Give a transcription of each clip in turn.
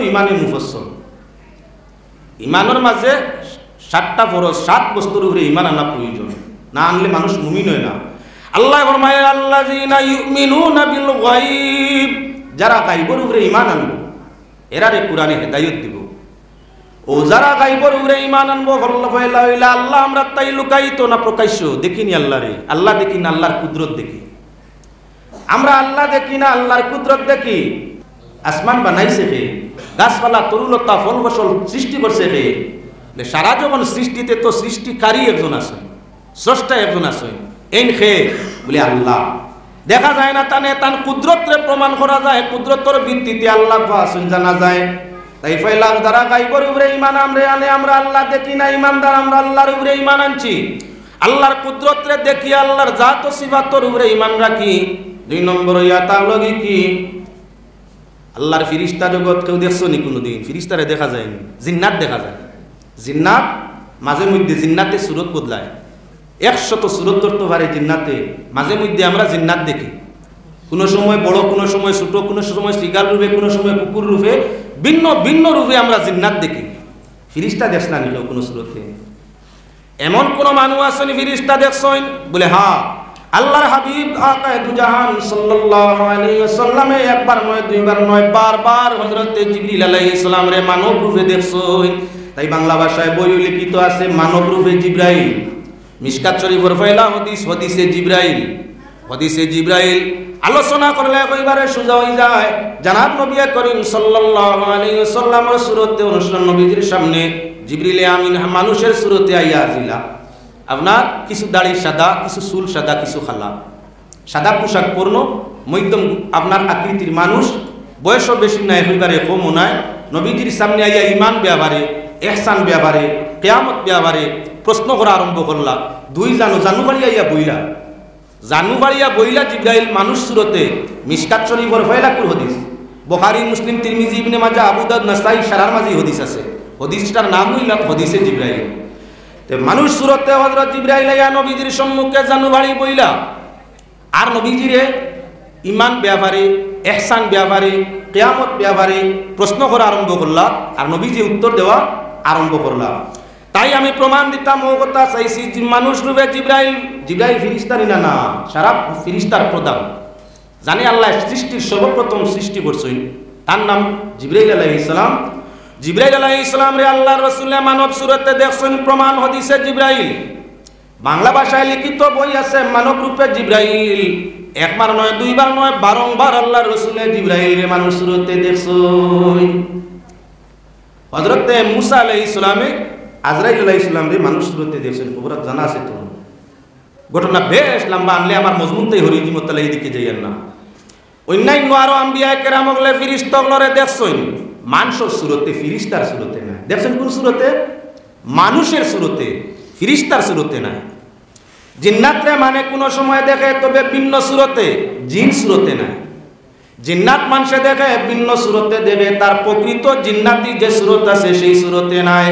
ইমানে মুফাসসল। ইমানের মাঝে 7টা ফরজ, 7 বস্তুর উপরে ইমান আনা প্রয়োজন, না আনলে মানুষ মুমিন হয় না। আল্লাহ ফরমায় আল্লাযীনা ইউমিনুনা বিল গায়ব, যারা গায়বের উপরে ইমান আনবো এরারে কুরআনে হেদায়েত দিব। ও যারা গায়বের উপরে ইমান আনবো আল্লাহ আমরা তাই লুকায়িত না প্রকাশ্য দেখিনি আল্লাহরে, আল্লাহ দেখি না আল্লাহর কুদরত দেখি। আমরা আল্লাহ দেখি না আল্লাহর কুদরত দেখি। আসমান বানাইছে কে, গাছপালা তরুলতা ফল ফসল সৃষ্টি করছে কে। সারা জীবন সৃষ্টিতে তো সৃষ্টিকারী একজন আছে, স্রষ্টা একজন আছে, এই খে বলে আল্লাহ। দেখা যায় না তানে তান কুদরতরে প্রমাণ করা যায়, কুদরতর ভিত্তিতে আল্লাহ আছেন জানা যায়। তাই ফাইলাম যারা গায়বের উপরে ঈমান আমরা আল্লাহ দেখি না, ঈমানদার আমরা আল্লাহর উপরে ঈমান আনছি, আল্লাহর কুদরতরে দেখি, আল্লাহর জাত ও সিফাতের উপরে ঈমান রাখি। 2 নম্বর ইয়া তার লগে কি আল্লাহর ফেরেশতা জগৎ কেউ দেখছো নি কোনোদিন? ফেরেশতারে দেখা যায় না, জিন্নাত দেখা যায়। জিন্নাত মাঝে মধ্যে জিন্নাতের সুরত বদলায়, 100 সুরত ধরতে পারে জিন্নাতে। মাঝে মধ্যে আমরা জিন্নাত দেখি, কোনো সময় বড়, কোনো সময় ছোট, কোনো সময় শিগাল রূপে, কোনো সময় কুকুর রূপে, ভিন্ন ভিন্ন রূপে আমরা জিন্নাত দেখি। ফেরেশতা দেখছ না নিল কোনো সুরতে? এমন কোন মানুষ আছেন ফেরেশতা দেখছেন? বলে হ্যাঁ, আল্লাহর হাবিব আকায়ে দুজাহান সাল্লাল্লাহু আলাইহি ওয়াসাল্লামে একবার নয়, দুইবার নয়, বারবার হযরত জিবরিল আলাইহিস সালাম রে মানব রূপে দেখছেন। তাই বাংলা ভাষায় বই লিখিত আছে মানব রূপে জিবরাইল। মিশকাত শরীফের পয়লা হাদিস, হাদিসে জিবরাইল। হাদিসে জিবরাইল আলোচনা করলে কইবারে সোজা হয়ে যায়। জনাব নবী করিম সাল্লাল্লাহু আলাইহি ওয়াসাল্লামের সুরতে অনুষ্ঠান নবীজির সামনে জিবরিল আমিন মানুষের সুরতে আইয়া আসিলা। আপনার কিছু দাড়ি সাদা, কিছু চুল সাদা, কিছু খালা, সাদা পোশাক পরন, মধ্যম আপনার আকৃতির মানুষ, বয়সও বেশি নাই, হইবারে কমও নাই। নবীজির সামনে আইয়া ইমান ব্যাপারে, ইহসান ব্যাপারে, কিয়ামত ব্যাপারে প্রশ্ন করা আরম্ভ করলা। জানুবাড়ি আইয়া বইলা, জানুবাড়িয়া বইলা জিবরাইল মানুষ সুরতে। মিশকাত শরীফের পয়লা কুল হাদিস, বুখারী, মুসলিম, তিরমিজি, ইবনে মাজাহ, আবু দাউদ, নাসাই, সারার মাঝে হাদিস আছে। হাদিসটার নাম হইল হাদিসে জিবরাইল। মানুষ সুরতে হযরত জিবরাইল আইয়া নবীজির সম্মুখে জানুবাড়ি বইলা আর নবীজিরে ইমান ব্যাপারে, ইহসান ব্যাপারে, কিয়ামত ব্যাপারে প্রশ্ন করা আরম্ভ করলা, আর নবীজি উত্তর দেওয়া আরম্ভ করলা। তাই আমি প্রমাণ দিতাম ও কথা চাইছি, মানুষ রূপে জিবরাইল, জিবরাইল ফেরেশতার না, সারা ফেরেশতার প্রধান। জানি আল্লাহ সৃষ্টির সর্বপ্রথম সৃষ্টি করছেন, তার নাম জিবরাইল আলাইহিস সালাম। জিবরাইল আলাইহিস সালাম রে আল্লাহর রাসূল মানব সুরতে দেখছেন, প্রমাণ হাদিসে জিবরাইল। বাংলা ভাষায় লিখিত বই আছে মানব রূপে জিবরাইল। একবার নয়, দুইবার নয়, বারংবার আল্লাহর রাসূল জিবরাইল রে মানুষ সুরতে দেখছেন। হযরত মুসা আলাইহিস সালামে আজরাইল আলাইহিস সালাম রে মানুষ সুরতে দেখছেন, খবর জানা আছে তো। ঘটনা বেশ লম্বা, আনলে আমার মজমুনটাই হরিজিমতালা এইদিকে যাইয়েন না। অন্যান্য আরো আম্বিয়া কেরামগলে ফেরেশতাগলরে দেখছেন মানুষের সুরতে, ফেরেশতার সুরতে না। দেখছেন কোন সুরতে? মানুষের সুরতে, ফেরেশতার সুরতে না। জিন্নাতরে মানে কোন সময় দেখে, তবে ভিন্ন সুরতে, জিন সুরতে না। জিন্নাত মানুষে দেখে ভিন্ন সুরতে দেবে, তার প্রকৃত জিন্নাতি যে সুরত আছে সেই সুরতে নাই।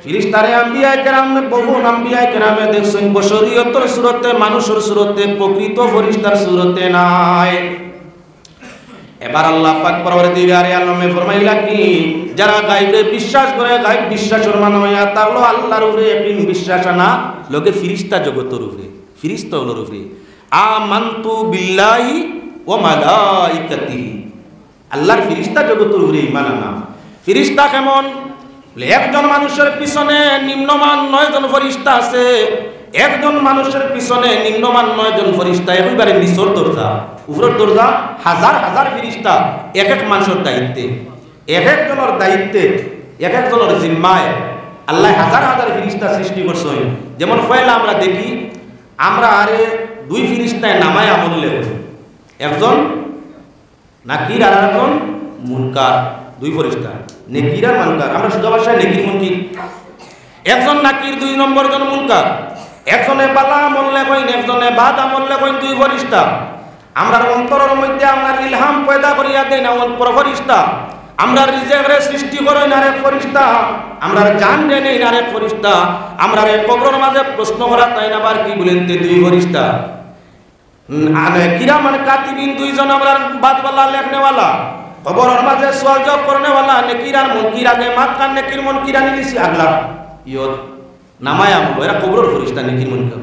ফেরেশতারে আম্বিয়া কেরামে, বহু আম্বিয়া কেরামে দেখছেন বশরিয়তের সুরতে, মানুষের সুরতে, প্রকৃত ফেরেশতার সুরতে নাই। এবার আল্লাহ পাক পরবর্তীকারে আলমে ফরমাইলা কি, যারা গায়বে বিশ্বাস করে, গায়ব বিশ্বাসের মানে হইয়া তাহলে আল্লাহর উপরে একদিন বিশ্বাস আনা লোকে ফেরেশতা জগতের উপরে, ফেরেশতাগুলোর উপরে। আমানতু বিল্লাহি ওয়া মালাইকাতিহি, আল্লাহর ফেরেশতা জগতের উপরে ঈমান আনা। ফেরেশতা কেমন? একজন মানুষের পিছনে নিম্নমান 9 জন ফেরেশতা আছে। একজন মানুষের পিছনে নিম্নমান 9 জন ফেরেশতা, একেবারে নিচের দরজা, উপরের দরজা হাজার হাজার ফেরেশতা এক এক মানুষের দায়িত্বে, এক একজনের দায়িত্বে, এক একজনের জিম্মায় আল্লাহ হাজার হাজার ফেরেশতা সৃষ্টি করছেন। যেমন পয়লা আমরা দেখি, আমরা আরে 2 ফেরেশতায় নামায় আমল লেখে, একজন নাকির আর একজন মুনকার। 2 ফেরেশতা, নেকির আর মুনকার। আমরা সোজা ভাষায় নেকির মুনকির। একজন নাকির, 2 নম্বর জন মুনকার। একজনে বালা আমল লেখেন, একজনে বাদ আমল লেখেন, 2 ফেরেশতা। আমরা অন্তরের মধ্যে আমরা ইলহাম পয়দা করিয়া দেই না অন্তর ফেরেশতা। আমরা রিজেকরে সৃষ্টি করেন আরেক ফেরেশতা। আমরা জান দেই না আরেক ফেরেশতা। আমরা কবরের মাঝে প্রশ্ন করা তাই না, আবার কি বলেন তে 2 ফেরেশতা। কিরামান কাতিবিন 2 জন আমরা বাদওয়ালা লেখনেওয়ালা। কবরের মাঝে সওয়াল জবাব করনেওয়ালা নেকির আর মুনকির আগে মাক্কার নেকির মুনকির আনি দিছি আগলা ইয়ত নামায় আমল এরা কবরের ফেরেশতা নেকির মুনকির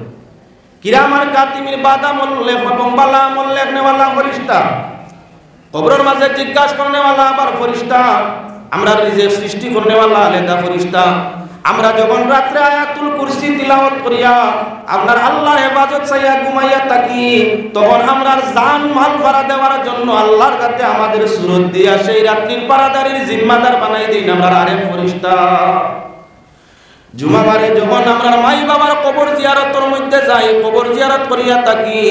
কিরামান কাতিমিন বাদামুল লেখ এবং বালামুল লেখনেওয়ালা ফেরেশতা কবরের মাঝে জিজ্ঞাসা করনেওয়ালা আবার ফেরেশতা আমরা রিজিক সৃষ্টি করনেওয়ালা আলাদা ফেরেশতা আমরা যখন রাত্রে আয়াতুল কুরসি তিলাওয়াত করিয়া আপনার আল্লাহর হেফাজত চাইয়া ঘুমাইয়া থাকি তখন আমরা জান মাল ভাড়া দেওয়ার জন্য আল্লাহর কাছে আমাদের সুরত দিয়া সেই রাত্রির পারাদারির জিম্মাদার বানাই দিন আমরা আরেক ফেরেশতা জুমাবারে যখন আমরা মাই বাবার কবর জিয়ারতের মধ্যে যাই কবর জিয়ারত করিয়া থাকি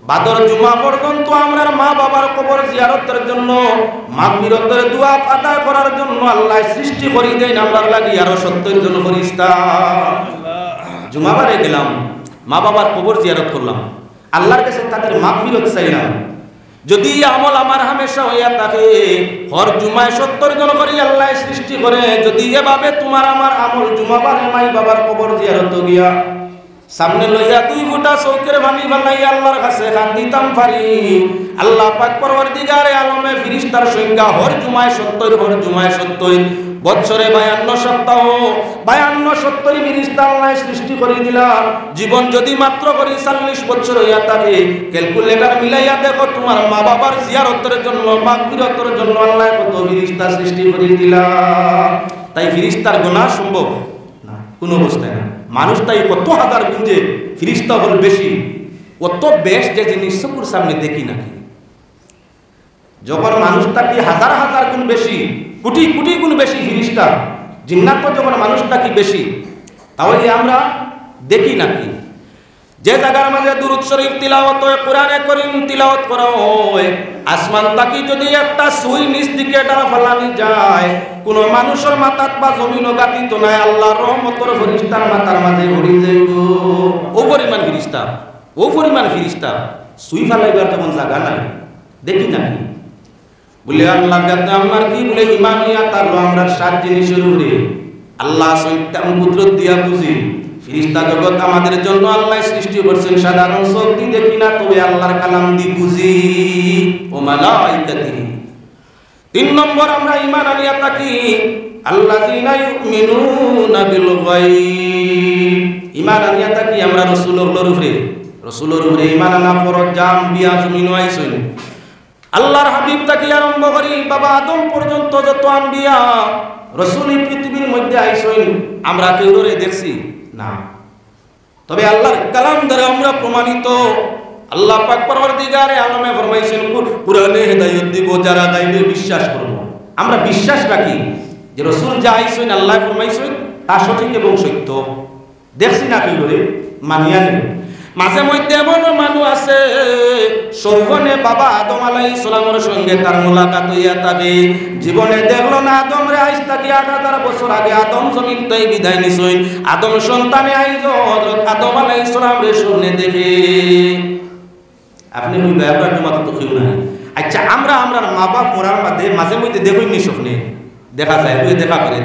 বাদর জুমা পর্যন্ত আমরা মা বাবার কবর জিয়ারতের জন্য মাগফিরাতের দোয়া আদায় করার জন্য আল্লাহ সৃষ্টি করি দেন আমরার লাগি আরো 70 জন ফেরেশতা জুমাবারে গেলাম মা বাবার কবর জিয়ারত করলাম আল্লাহর কাছে তাদের মাগফিরাত চাইলাম যদি আমল আমার হামেশা হইয়া থাকে হর জুমায় 70 জন করে আল্লাহ সৃষ্টি করে যদি এভাবে তোমার আমার আমল জুমাবারে মাই বাবার কবর জিয়ারত গিয়া সামনে লইয়া 2 ফুটা চৌকের পানি বানাই আল্লাহর কাছে কান্দিতাম পারি আল্লাহ পাক পরওয়ারদিগারে আলমে ফেরেশতার সংখ্যা হর জুমায় 70 হর জুমায় 70 বছরে 52 সপ্তাহ 52 70 ফেরেশতা আল্লাহ সৃষ্টি করে দিলা জীবন যদি মাত্র করি 40 বছর হইয়া থাকে ক্যালকুলেটর মিলাইয়া দেখো তোমার মা বাবার জিয়ারতের জন্য মাগফিরাতের জন্য আল্লাহ কত ফেরেশতা সৃষ্টি করে দিলা তাই ফেরেশতার গুনাহ সম্ভব না কোন অবস্থায় না মানুষ তাই কত হাজার গুণ যে ফেরেশতা হল বেশি অত বেশ যে জিনিস চোখের সামনে দেখি নাকি যখন মানুষটাকে হাজার হাজার গুণ বেশি কোটি কোটি গুণ বেশি ফেরেশতা জিন্নাত যখন মানুষটাকে বেশি তাহলে আমরা দেখি নাকি যে জায়গার মাঝে দুরূদ শরীফ তিলাওয়াত হয় কোরআনে কারীম তিলাওয়াত করা হয় আসমান তাকি যদি একটা সুই নিচ দিকে ডালা ফেলানি যায় কোন মানুষের মাথাত বা জমিনও গাতিত নাই আল্লাহর রহমতের ফেরেশতার মাথার মাঝে ভরি যাইব ও পরিমাণ ফেরেশতা সুই ফেলাইবার তেমন জায়গা নাই দেখি নাকি বলে আল্লাহ কাছে আমার কি বলে ইমানিয়াত আর আমরা 7 জিনিসের উপরে আল্লাহ সত্যম কুদরত দিয়া বুঝি ফেরেশতা জগৎ আমাদের জন্য আল্লাহ সৃষ্টি করেছেন সাধারণ শক্তি দেখি না তবে আল্লাহর কালাম দি বুঝি ও মালাইকাতি 3 নম্বর আমরা ঈমান আনিয়া থাকি আল্লাযিনা ইউমিনুনা বিল গায়ব ঈমান আনিয়া থাকি আমরা রাসূলুল্লাহর উপরে ঈমান আনা ফরজ জাম বিয়া জমিন আইছেন আল্লাহর হাবিব তাকে আরম্ভ করি বাবা আদম পর্যন্ত যত আম্বিয়া রাসূল পৃথিবীর মধ্যে আইছেন আমরা কেউ ধরে দেখছি না তবে আল্লাহর কালাম দ্বারা আমরা প্রমাণিত আল্লাহ পাক পরওয়ারদিগারে আলমে ফরমাইছেন কুরআনে হেদায়েত দিব যারা গায়বে বিশ্বাস করব আমরা বিশ্বাস রাখি যে রাসূল যা আইছেন আল্লাহ ফরমাইছেন তা সঠিক এবং সত্য দেখছি না কেউ ধরে মানিয়া নেই মাঝে মধ্যে এমন মানুষ আছে সৌবনে বাবা আদম আলাইহিস সালামের সঙ্গে তার মুলাকাত হইয়া থাকে জীবনে দেখলো না আদম রে আইস তাকি 8000 বছর আগে আদম জমিন তাই বিদায় নিছই আদম সন্তানে আইজ হযরত আদম আলাইহিস সালাম রে স্বপ্নে দেখে আপনি ওই ব্যাপার জমাত তো কেউ না আচ্ছা আমরা আমরার মা বাপ মোরার মাঝে মধ্যে দেখই নি স্বপ্নে দেখা যায় তুই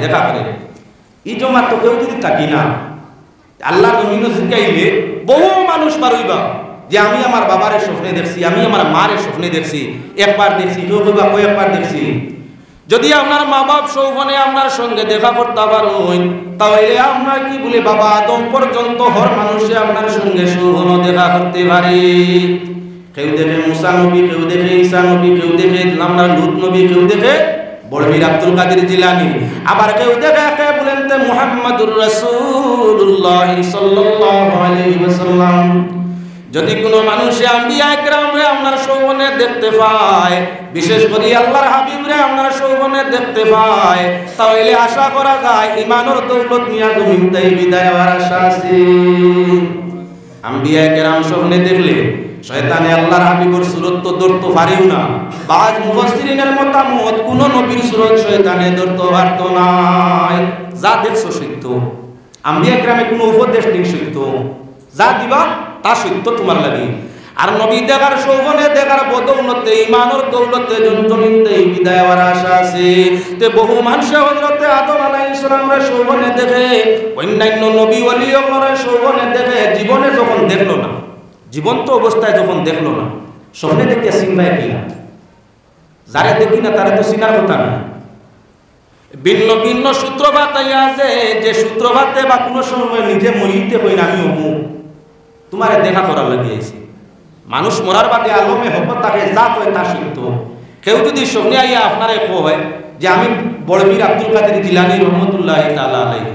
দেখা করে এই জমাত তো কেউ যদি থাকি না আল্লাহ জমিন শিখাইলে বহু মানুষ পারইবা যে আমি আমার বাবারে স্বপ্নে দেখছি আমি আমার মারে স্বপ্নে দেখছি একবার দেখছি কেউ কইবা কয়েকবার দেখছি যদি আপনার মা বাপ সৌবনে আপনার সঙ্গে দেখা করতে পারেন তাহলে আপনার কি বলে বাবা আদম পর্যন্ত হর মানুষে আপনার সঙ্গে সৌবন দেখা করতে পারে কেউ দেখে মুসা নবী কেউ দেখে ঈসা নবী কেউ দেখে আপনার লূত নবী কেউ দেখে বড়বীর আব্দুল কাদের জিলানী আবার কেউ দেখে কে বলেন তে মুহাম্মাদুর রাসূলুল্লাহ সাল্লাল্লাহু আলাইহি ওয়াসাল্লাম যদি কোনো মানুষে আম্বিয়া একরামরে আপনার সৌবনে দেখতে পায় বিশেষ করে আল্লাহর হাবিবরে আপনার সৌবনে দেখতে পায় তাহলে আশা করা যায় ঈমানের দৌলত নিয়া জমিনটাই বিদায় হওয়ার আশা আছে আম্বিয়া একরাম স্বপ্নে দেখলে শয়তানে আল্লাহর হাবিবের সুরত তো ধরতে পারেও না বাজ মুফাসসিরিনের মতামত কোন নবীর সুরত শয়তানে ধরতে পারতো না যা দেখছো সত্য আম্বিয়া একরামে কোনো উপদেশ নেই সত্য যা দিবা তা সত্য তোমার লাগে আর নবী দেখার সৌবনে দেখার বদৌলতে ঈমানের দৌলতে জনজনিতে বিদায় হওয়ার আশা আছে তে বহু মানুষ হযরতে আদম আলাইহিস সালামের সৌবনে দেখে অন্যান্য নবী ওলিয়গণের সৌবনে দেখে জীবনে যখন দেখলো না জীবন্ত অবস্থায় যখন দেখলো না স্বপ্নে দেখিয়া চিন্তায় কিনা যারে দেখি না তারে তো চিনার কথা না। ভিন্ন ভিন্ন সূত্রপাত যে সূত্রপাতে বা কোনো সময় নিজে মরিতে হই না আমি অমুক, তোমারে দেখা করার লাগিয়েছি। মানুষ মরার বাদে আলমে হকত তাকে যা কয় তা সত্য। কেউ যদি স্বপ্নে আইয়া আপনারে কয় যে আমি বড় পীর আব্দুল কাদের জিলানী রহমতুল্লাহ তাআলা আলাইহি,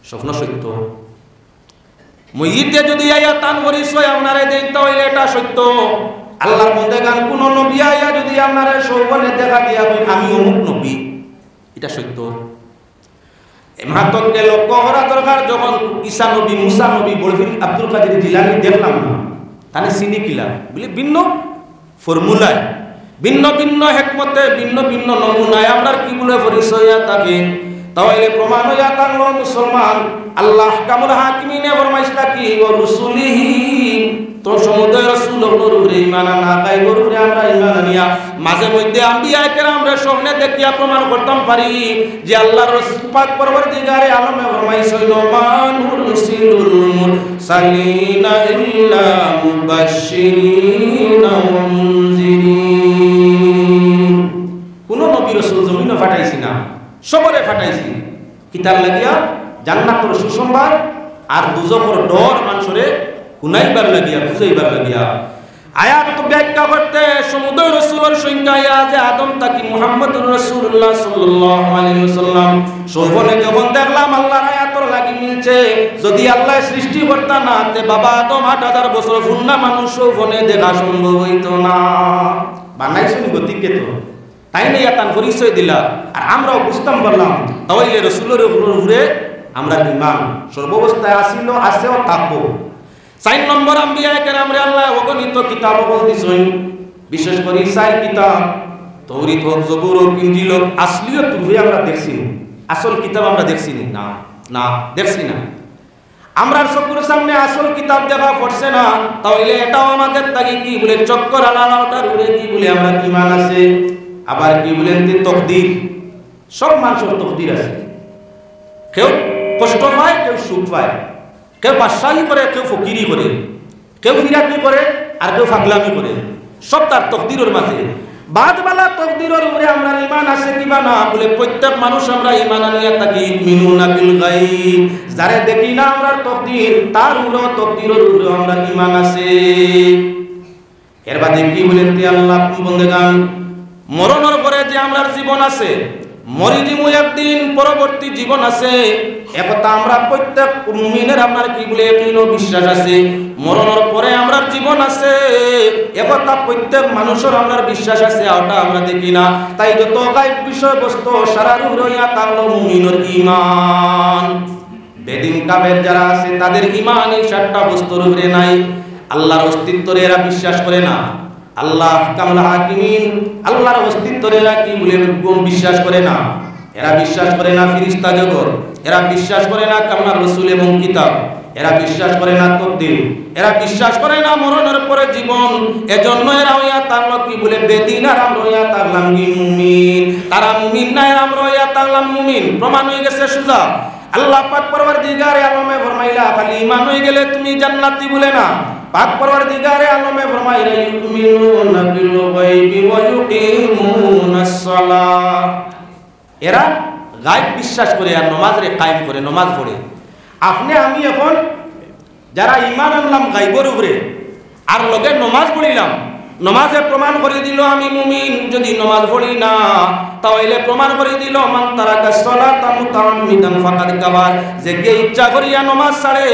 স্বপ্ন সত্য। মইতে যদি আইয়া তান পরিচয় আপনারে দেখতে হইলে এটা সত্য। আল্লাহর বন্দেগান কোন নবী আইয়া যদি আপনারে সৌবনে দেখা দিয়া কই আমি অমুক নবী, এটা সত্য। এমাতকে লক্ষ্য করা দরকার। যখন ঈসা নবী, মুসা নবী, বড় পীর আব্দুল কাদের জিলানী দেখলাম না, তাহলে চিনি কিলা বলে ভিন্ন ফর্মুলায়, ভিন্ন ভিন্ন হেকমতে, ভিন্ন ভিন্ন নমুনায় আমরা কি বলে পরিচয় থাকে। তাহলে প্রমাণ হইয়া থাকলো মুসলমান আল্লাহ কামুল হাকিমিনে ফরমাইছিলা কি ও রসুলিহি, তো সমুদয় রাসূল হলরে ঈমান আনা গায় গরুরে আমরা ঈমান আনিয়া মাঝে মধ্যে আম্বিয়া কেরামরে সামনে দেখিয়া প্রমাণ করতাম পারি যে আল্লাহর রাসূল পাক পরবর্তীকারে আলমে ফরমাইছিল মানুর রসুলুল মুরসালিনা ইল্লা মুবাশশিরিনা ওয়া মুনজিরিন। কোন নবী রাসূল জমিনে পাঠাইছি না, সবরে পাঠাইছি কিতাব লাগিয়া জান্নাতের সুসংবাদ আর দুজখের ডর মানুষরে শুনাইবার লাগিয়া, বুঝাইবার লাগিয়া। আয়াত তো ব্যাখ্যা করতে সমুদয় রাসূলের সংখ্যা আয়া যে আদম তাকি মুহাম্মদুর রাসূলুল্লাহ সাল্লাল্লাহু আলাইহি ওয়াসাল্লাম সৌবনে যখন দেখলাম আল্লাহর আয়াতর লাগি মিলছে। যদি আল্লাহ সৃষ্টি করতা না তে বাবা আদম 8000 বছর ফুন্না মানুষ সৌবনে দেখা সম্ভব হইতো না। বানাইছেন গতিকে তো তাই না ইয়াতান পরিচয় দিলা আর আমরাও বুঝতাম পারলাম। তাহলে রাসূলের উপরে আমরা ঈমান সর্বাবস্থায় আসিল, আছেও থাকবো। 4 নম্বর আম্বিয়া কেরামরে আল্লাহ অগণিত কিতাব বলতেছেন, বিশেষ করে 4 কিতাব তৌরাত হোক, জবুর হোক, ইনজিল হোক, আসলিয়ত রূপে আমরা দেখছি, আসল কিতাব আমরা দেখছি না, না দেখছি না। আমরা চোখের সামনে আসল কিতাব দেখা পড়ছে না, তাহলে এটাও আমাদের তাকে কি বলে চক্কর আলাদার উপরে কি বলে আমরা ঈমান আছে। আবার কি বলেন যে তকদির, সব মানুষের তকদির আছে। কেউ কষ্ট পায়, কেউ সুখ পায়, কেউ বাদশাহী করে, কেউ ফকিরি করে, কেউ ফিরাকি করে আর কেউ ফাগলামি করে, সব তার তকদিরের মাঝে। বাদবালা তকদিরের উপরে আমরা ঈমান আছে কিবা না বলে প্রত্যেক মানুষ আমরা ঈমান আনিয়া থাকি মিনুনা বিল গায়ব। যারে দেখি না আমরা তকদির, তার উপরে তকদিরের উপরে আমরা ঈমান আছে। এর বাদে কি বলেন তে আল্লাহ বন্দেগান, মরণের পরে যে আমরা জীবন আছে, মরি দিমু একদিন, পরবর্তী জীবন আছে, একথা আমরা প্রত্যেক মুমিনের আপনার কি বলে একদিন বিশ্বাস আছে। মরণের পরে আমরা জীবন আছে, একথা প্রত্যেক মানুষের আমরা বিশ্বাস আছে, ওটা আমরা দেখি না। তাই যত গায়ব বিষয়বস্তু সারা রূপ রইয়া থাকলো মুমিনের ঈমান। বেদিন কাফের যারা আছে তাদের ঈমান এই 7টা বস্তুর উপরে নাই। আল্লাহর অস্তিত্বরে এরা বিশ্বাস করে না, আল্লাহ কামুল হাকিমিন আল্লাহর অস্তিত্বরে এরা কি বলে বিশ্বাস করে না। এরা বিশ্বাস করে না ফেরেশতা জগৎ, এরা বিশ্বাস করে না কামনার রাসূল এবং কিতাব, এরা বিশ্বাস করে না তকদির, এরা বিশ্বাস করে না মরণের পরে জীবন। এজন্য এরা হইয়া তাকলো কি বলে বেদিন, আর আমরা হইয়া তাকলাম কি মুমিন। তারা মুমিন না, আমরা হইয়া তাকলাম মুমিন। প্রমাণ হয়ে গেছে সুজা। আল্লাহ পাক পরওয়ারদিগারে আলমে ফরমাইলা খালি ঈমান হয়ে গেলে তুমি জান্নাতি বলে না। পাক পরওয়ারদিগারে আলমে ফরমাইলা ইউমিনুনা বিল গায়বি ওয়া ইউকিমুনাস সালাহ। এরা গায়ব বিশ্বাস করে আর নামাজে কায়েম করে, নামাজ পড়ে। আপনি আমি এখন যারা ঈমান আনলাম গায়বের উপরে আর লগে নামাজ পড়িলাম, নামাজে প্রমাণ করে দিল আমি মুমিন। যদি নামাজ পড়ি না তাহলে প্রমাণ করে দিল মান তারাকা সালাতা মুতাআম্মিদান ফাকাদ কাফার। যে কে ইচ্ছা করিয়া নামাজ ছাড়ে,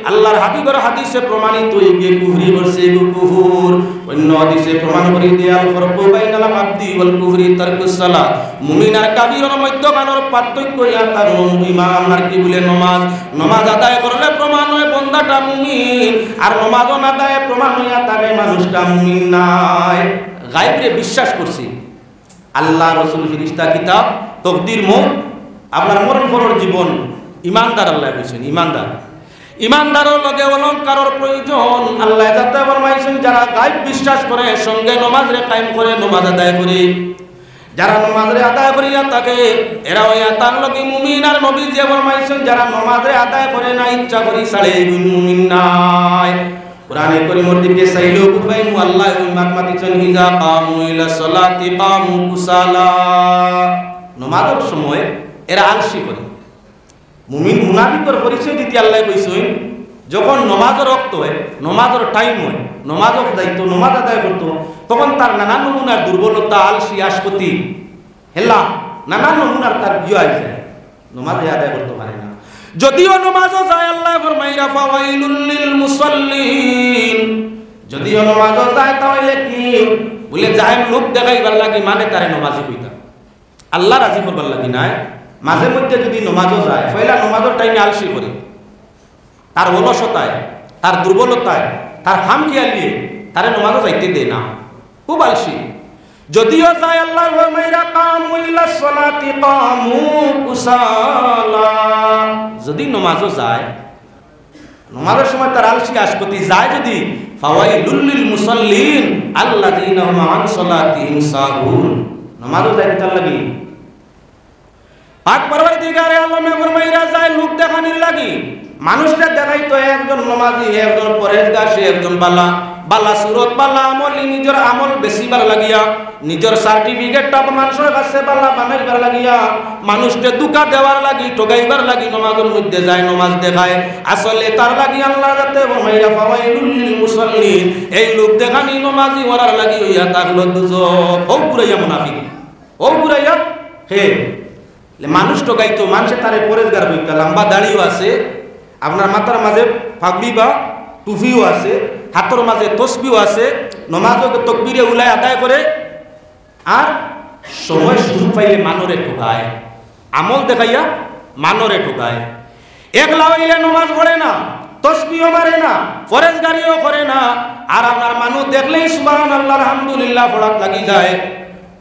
আল্লাহর হাবিবের হাদিসে প্রমাণিত এই কুফরি করছে, কুফর। অন্য হাদিসে প্রমাণ করে দেয়া ফরকু বাইনাল আবদি ওয়াল কুফরি তারকুস সালাত। মুমিন আর কাফিরের মধ্যখানের পার্থক্য ইয়া তার ঈমান আর কি বলে নামাজ। নামাজ আদায় করলে প্রমাণ হয় বান্দাটা মুমিন, আর নামাজ না আদায় প্রমাণ হইয়া থাকে মানুষটা মুমিন না। গায়বরে বিশ্বাস করছি, আল্লাহ রাসূল ফেরেশতা কিতাব তকদির মৌত আপনার মরণ পরের জীবন। ইমানদার আল্লাহ বলেছেন, ইমানদার ইমানদারের লগে অলংকারের প্রয়োজন। আল্লাহ যাতে ফরমাইছেন যারা গায়ব বিশ্বাস করে সঙ্গে নামাজে কায়েম করে, নামাজ আদায় করে, যারা নামাজে আদায় করিয়া থাকে এরা হইয়া তার লগে মুমিন। আর নবী যে ফরমাইছেন যারা নামাজে আদায় করে না, ইচ্ছা করি ছাড়ে মুমিন নাই। কোরআনে কারীমের দিকে চাইলেও বুঝাইমু আল্লাহ ওই মাতমাতিছেন ইজা কামু ইলা সালাতি কামু কুসালা। নামাজের সময় এরা আলসি করে। মুমিন মুনাফিকর পরিচয় দিতে আল্লাহ কইছেন যখন নামাজের ওয়াক্ত হয়, নামাজের টাইম হয়, নামাজের দায়িত্ব নামাজ আদায় করতো, তখন তার নানান নমুনার দুর্বলতা, আলসি, আশকতি, হেলা, নানান নমুনার তার বিয়ে আছে, নামাজ আদায় করতে পারে না। যদিও নামাজও যায় আল্লাহ ফরমাইরা ফাওয়াইলুল লিল মুসাল্লিন, যদিও নামাজও যায় তাহলে কি বলে যায় লোক দেখাইবার লাগি, মানে তারে নামাজি কইতা আল্লাহ রাজি করবার লাগি নাই। মাঝে মধ্যে যদি নামাজও যায়, পয়লা নামাজের টাইমে আলসি করে, তার অলসতায়, তার দুর্বলতায়, তার খামখেয়ালিয়ে তারে নামাজও যাইতে দেয় না, খুব আলসি। যদিও যায় আল্লাহ ফরমাইরা কামু ইলাস সালাতি কামু কুসালা, যদি নামাজও যায়, নামাজের সময় তার আলসি আশকতি যায় যদি, ফাওয়াইলুল লিল মুসাল্লিন আল্লাযীনা হুম আন সালাতিহিম সাহুন, নামাজও যায় তার লাগি। পাক পরবর্তীকারে আলমে ফরমাইরা যায় লোক দেখানির লাগি, মানুষরা দেখাইতো একজন নামাজি, একজন পরেজগার, সে একজন বালা বালা সুরত বালা আমল, নিজের আমল বেশিবার লাগিয়া, নিজের সার্টিফিকেটটা মানুষের কাছে বালা বানাইবার লাগিয়া, মানুষকে দুকা দেওয়ার লাগি, ঠগাইবার লাগি নামাজের মধ্যে যায়, নামাজ দেখায়। আসলে তার লাগি আল্লাহ যাতে ফরমাইরা ফাওয়াইলুল লিল মুসাল্লিন, এই লোক দেখানি নামাজি ওরার লাগি হইয়া থাকলো দুজক। ও পুরাইয়া মুনাফিক, ও পুরাইয়া হে মানুষ ঠগাইতো, মানুষে তারে পরেজগার হইতা, লম্বা দাড়িও আছে, আপনার মাথার মাঝে পাগড়ি বা টুপিও আছে, হাতের মাঝে তসবিও আছে, নমাজও তকবিরে উলাই আদায় করে, আর সময় সুযোগ পাইলে মানরে ঠকায়, আমল দেখাইয়া মানরে ঠকায়। একলা হইলে নমাজ পড়ে না, তসবিও মারে না, ফরেজগারিও করে না, আর আপনার মানুষ দেখলেই সুবহানাল্লাহ আলহামদুলিল্লাহ পড়াত লাগি যায়,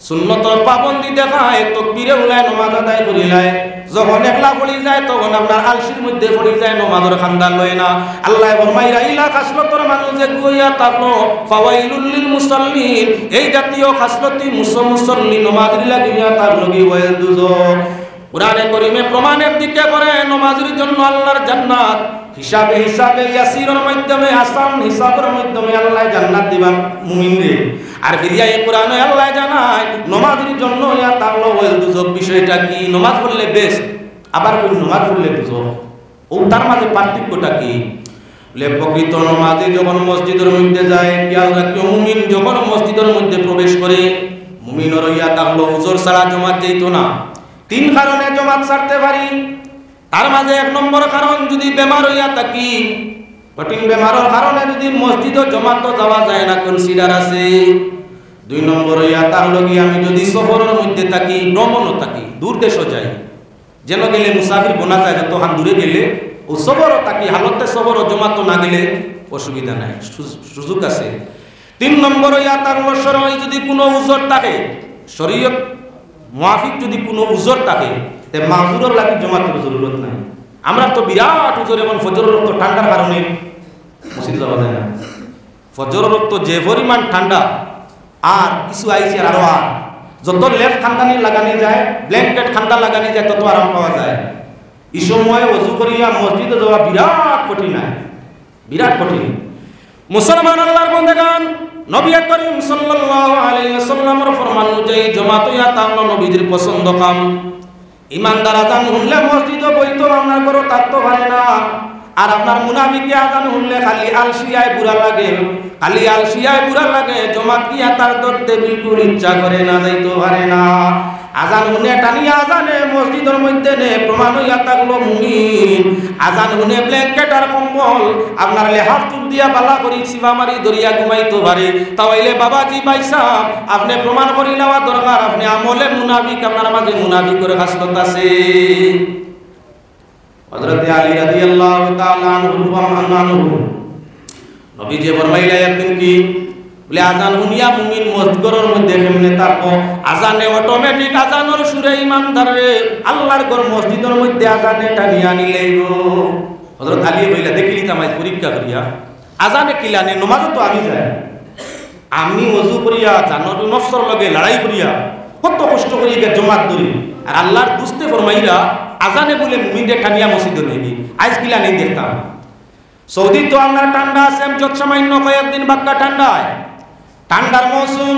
সুন্নতর পাবন্দি দেখায়, তকবিরে উলায় নমাজ আদায় করিলায়। যখন একলা পড়ি যায় তখন আপনার আলসির মধ্যে পড়ি যায়, নমাজের খান্দান লয় না। আল্লাহ ফরমাইরা ইলা খাসলতর মানুষ যে গুইয়া থাকলো ফাওয়াইলুল লিল মুসাল্লিন, এই জাতীয় খাসলতি মুসল্লি নমাজের লাগিয়া তার লগি ওয়াইল দুজক। কুরআনে কারীমে প্রমাণের দিকে করে নমাজের জন্য আল্লাহর জান্নাত, হিসাবে হিসাবে ইয়াসিরের মাধ্যমে, আসান হিসাবের মাধ্যমে আল্লাহ জান্নাত দিবেন মুমিনরে। আর ফিরিয়া এই কোরআনে আল্লাহ জানায় নমাজের জন্য ইয়া তাকলো ওয়াইল দুজক। বিষয়টা কি? নমাজ পড়লে বেস্ট, আবার কোন নমাজ পড়লে দুজক, ও তার মাঝে পার্থক্যটা কি? বলে প্রকৃত নমাজে যখন মসজিদের মধ্যে যায়, খেয়াল রাখিও মুমিন যখন মসজিদের মধ্যে প্রবেশ করে, মুমিনের ইয়া তাকলো উজর ছাড়া জমাত যাইতো না। তিন কারণে জমাত ছাড়তে পারি, তার মাঝে এক নম্বর কারণ যদি বেমার হইয়া থাকি, কঠিন বেমারের কারণে যদি মসজিদও জমাত যাওয়া যায় না, কনসিডার আছে। দুই নম্বর হইয়া তাহলে কি আমি যদি সফরের মধ্যে থাকি, ভ্রমণও থাকি, দূর দেশও যাই, যেন গেলে মুসাফির বোনা যায়, যতক্ষণ দূরে গেলে ও সফরও থাকি, হালতে সফরও জমাত না গেলে অসুবিধা নাই, সুযোগ আছে। তিন নম্বর হইয়া তার শরীরে যদি কোনো উজর থাকে, শরীয়ত মুআফিক যদি কোনো উজর থাকে, তে মাহজুরের লাগি জমাতের জরুরত নাই। আমরা তো বিরাট উজর, এবং ফজরের রক্ত ঠান্ডার কারণে মসজিদে যাওয়া যায় না। ফজরের রক্ত যে পরিমাণ ঠান্ডা, আর কিছু আইসে আরো আর যত লেপ খান্দানি লাগানি যায়, ব্ল্যাঙ্কেট খান্দা লাগানি যায়, তত আরাম পাওয়া যায়। এই সময় ওযু করিয়া মসজিদে যাওয়া বিরাট কঠিন, বিরাট কঠিন। মুসলমান আল্লাহর বান্দাগণ, নবী করিম সাল্লাল্লাহু আলাইহি ওয়াসাল্লামের ফরমান অনুযায়ী জামাত ইয়া তাআলা নবীজির পছন্দ কাম। ইমানদার আযান শুনলে মসজিদে বইতো, আপনার ঘরে থাকতে পারে না। আর আপনার মুনাফিকে আযান শুনলে খালি আলসিয়ায় বুড়া লাগে, খালি আলসিয়ায় বুড়া লাগে, জমাত গিয়া তার ধরতে বিলকুল ইচ্ছা করে না, যাইতে পারে না। আযান শুনে টানিয়া আযানে মসজিদের মধ্যে নে, প্রমাণ হইয়া থাকলো মুমিন আযান শুনে ব্ল্যাঙ্কেট আর কম্বল আপনার লেহাফ তুল দিয়া বালা করি সিবা মারি দরিয়া ঘুমাইতে পারে, তাইলে বাবাজি ভাইসা আপনি প্রমাণ করি নেওয়া দরকার, আপনি আমলে মুনাফিক, আপনার মাঝে মুনাফিক করে খাসলত আছে। হযরত আলী রাদিয়াল্লাহু তাআলা আনহু নবী যে ফরমাইলেন একদিন কি বলে আযান শুনিয়া মুমিন মসজিদের মধ্যে কেমনে থাকো, আযানে অটোমেটিক আযানের সুরে ইমানদারে আল্লাহর ঘর মসজিদের মধ্যে আযানে টানিয়া নিলেই গো। হযরত আলী কইলা দেখিলি তামাই পরীক্ষা করিয়া আযানে কিলানে নামাজ তো আমি যাই, আমি ওযু করিয়া জান্নাত নফসর লগে লড়াই করিয়া কত কষ্ট করিয়া জমাত ধরি, আর আল্লাহর দুস্তে ফরমাইরা আযানে বলে মুমিনরে টানিয়া মসজিদে নেবি, আজ কিলা নেই দেখতাম। সৌদি তো আপনার ঠান্ডা আছে যত সামান্য কয়েকদিন বাক্কা ঠান্ডায়, ঠান্ডার মৌসুম,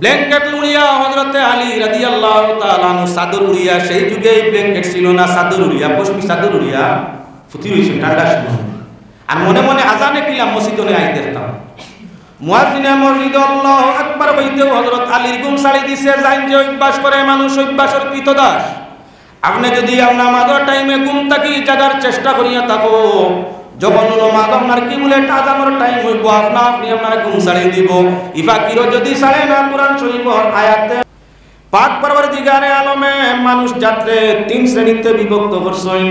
ব্ল্যাঙ্কেট উড়িয়া হযরতে আলী রাদিয়াল্লাহু তাআলা আনহু চাদর উড়িয়া, সেই যুগে ব্ল্যাঙ্কেট ছিল না, চাদর উড়িয়া, পশমি চাদর উড়িয়া ফুটি রয়েছেন ঠান্ডার সময়। আর মনে মনে আজানে কিলাম মসজিদে আই দেখতাম, মুয়াজ্জিনে মসজিদ আল্লাহু আকবার হইতেও হযরত আলীর ঘুম ছাড়ি দিছে। জাইন যে অভ্যাস করে মানুষ, অভ্যাসের কৃতদাস। আপনি যদি আপনার নামাজের টাইমে ঘুম থাকি জাগার চেষ্টা করিয়া থাকো, যখন নামাজ আপনার কি বলে আজানের টাইম হইব আপনি আপনার ঘুম ছাড়ি দিব। ইফাকিরও যদি ছাড়ে না, কোরআন শরীফের আয়াতে পাক পরবর্তীকারে আলমে মানুষ জাত্রে তিন শ্রেণীতে বিভক্ত করছেন।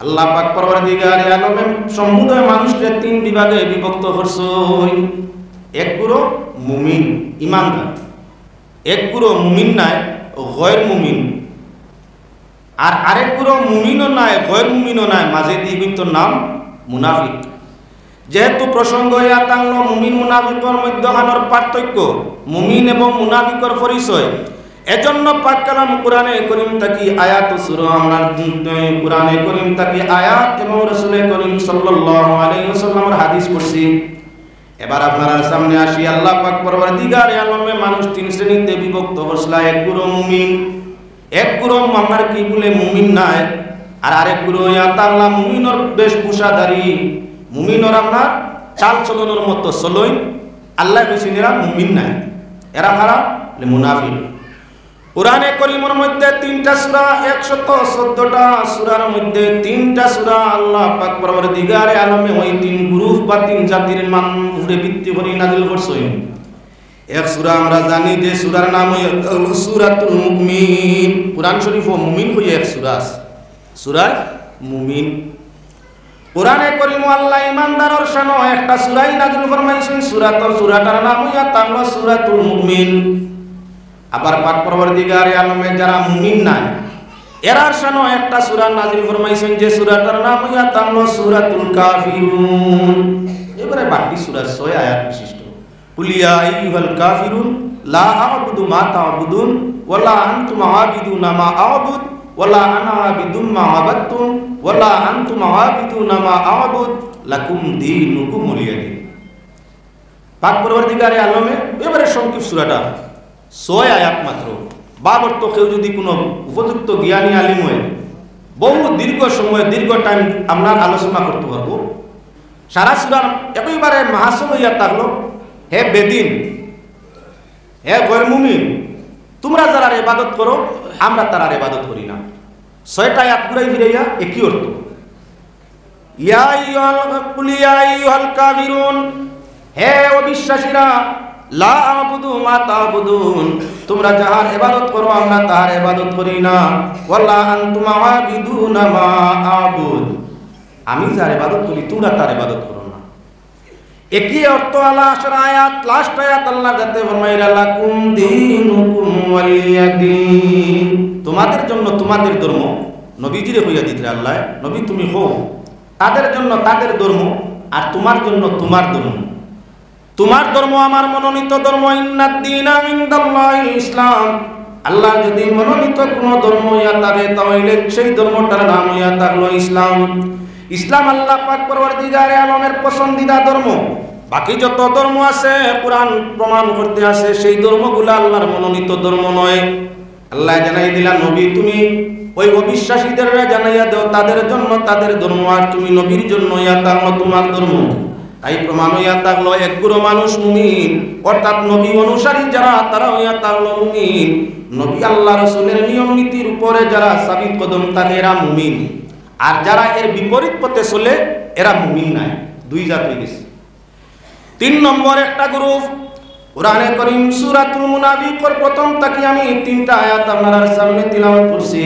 আল্লাহ পাক পরবর্তীকারে আলমে সমুদয় মানুষকে তিন বিভাগে বিভক্ত করছেন। এক গুরু মুমিন ঈমানদার, এক গুরু মুমিন নাই গয়র মুমিন, আর আরেক গুরু মুমিনও নাই গয়র মুমিনও নাই, মাঝে দ্বিগুণ নাম মুনাফিক। যেহেতু প্রসঙ্গ ইয়া টাংল মুমিন মুনাফিকর মধ্যখানের পার্থক্য, মুমিন এবং মুনাফিকর পরিচয়, এজন্য পাক কালাম কোরআনে করিম থাকি আয়াত সূরা আমরা কোরআনে করিম থাকি আয়াত এবং রাসূল করিম সাল্লাল্লাহু আলাইহি ওয়াসাল্লামের হাদিস পড়ছি। এবার আপনারা সামনে আসি, আল্লাহ পাক পরবর্তীকারে আলমে মানুষ তিন শ্রেণীতে বিভক্ত করছিল। এক গুরু মুমিন, এক গুরু আমার কি বলে মুমিন নাই, আর আরেক গুরু ইয়া তাআলা মুমিনের বেশভূষাধারী, মুমিনের আপনার চাল চলনের মতো চলই। আল্লাহ কইছেন এরা মুমিন নাই, এরা কারা? মুনাফিক। কোরআনে করিমের মধ্যে তিনটা সূরা, 114টা সূরার মধ্যে তিনটা সূরা আল্লাহ পাক পরবর্তীকারে আলমে ওই তিন গ্রুপ বা তিন জাতির মান উপরে ভিত্তি করে নাযিল করছেন। এক সূরা আমরা জানি যে সূরার নাম হলো সূরাতুল মুমিন। কোরআন শরীফ ও মুমিন হয়ে এক সূরা আছে, সূরা মুমিন। কোরআনে করিম আল্লাহ ইমানদারের শানে একটা সূরাই নাযিল ফরমাইছেন, সূরাটার নাম হইয়া তাআলা সূরাতুল মুমিন। আবার পাক পরবর্তীকারে আলমে যারা মুমিন নাই এরার শানে একটা সূরা নাযিল ফরমাইছেন, যে সূরাটার নাম হইয়া তাআলা সূরাতুল কাফিরুন। এবারে বাকি সূরা 6 আয়াত বিশিষ্ট। কুল ইয়া আইয়ুহাল কাফিরুন লা আ'বুদু মা তা'বুদুন ওয়ালা আনতুম আ'বিদুনা মা আ'বুদ ওয়ালা আনা আ'বিদু মা আ'বাদতুম ওয়ালা আনতুম আ'বিদুনা মা আ'বুদ লাকুম দীনুকুম ওয়ালিয়া দীন। পাক পরবর্তীকারে আলমে এবারে সংক্ষিপ্ত সূরাটা 6 আয়াত মাত্র। বাবর তো কেউ যদি কোনো উপযুক্ত জ্ঞানী আলিম হয় বহু দীর্ঘ সময় দীর্ঘ টাইম আপনার আলোচনা করতে পারবো। সারা সূরার একেবারে মাহাসম হইয়া থাকলো, হে বেদিন, হে গয়র মুমিন, তোমরা যারা ইবাদত করো আমরা তার ইবাদত করি না। 6টা আয়াত ঘুরাই ফিরাইয়া একই অর্থ। ইয়া আইয়ুহাল কাফিরুন, হে অবিশ্বাসীরা, লা আ'বুদু মা তা'বুদুন, তোমরা যাহার ইবাদত করো আমরা তাহার ইবাদত করি না। ওয়ালা আনতুম আ'বিদুনা মা আ'বুদ, আমি যার ইবাদত করি তোমরা তার ইবাদত করো না। একই অর্থ আল্লাহ আসর আয়াত, লাস্ট আয়াত আল্লাহ যাতে ফরমাইরা লাকুম দীনুকুম ওয়ালিয়া দীন, তোমাদের জন্য তোমাদের ধর্ম। নবীজিরে কইয়া দিতে আল্লাহ, নবী তুমি হো, তাদের জন্য তাদের ধর্ম আর তোমার জন্য তোমার ধর্ম। তোমার ধর্ম আমার মনোনীত ধর্ম, ইন্নাদ দীনা ইনদাল্লাহিল ইসলাম। আল্লাহ যদি মনোনীত কোন ধর্ম ইয়া থাকে তাহলে সেই ধর্মটার নাম ইয়া থাকলো ইসলাম। ইসলাম আল্লাহ পাক পরবর্তীকারে আলমের পছন্দিদা ধর্ম। বাকি যত ধর্ম আছে কোরআন প্রমাণ করতে আছে সেই ধর্মগুলো আল্লাহর মনোনীত ধর্ম নয়। আল্লাহ জানাই দিলা নবী তুমি ওই অবিশ্বাসীদের জানাইয়া দাও তাদের জন্য তাদের ধর্ম, আর তুমি নবীর জন্য ইয়া থাকলো তোমার ধর্ম। তাই প্রমাণ হইয়া থাকলো এক গুরু মানুষ মুমিন, অর্থাৎ নবী অনুসারী যারা তারা হইয়া থাকলো মুমিন। নবী আল্লাহ রাসূলের নিয়ম নীতির উপরে যারা সাবিত কদম থাকে এরা মুমিন, আর যারা এর বিপরীত পথে চলে এরা মুমিন নাই। দুই জাত হয়ে গেছে। 3 নম্বর একটা গ্রুপ কোরআনে করিম সূরাতুল মুনাফিকের প্রথম থেকে আমি 3টা আয়াত আপনাদের সামনে তিলাওয়াত করছি।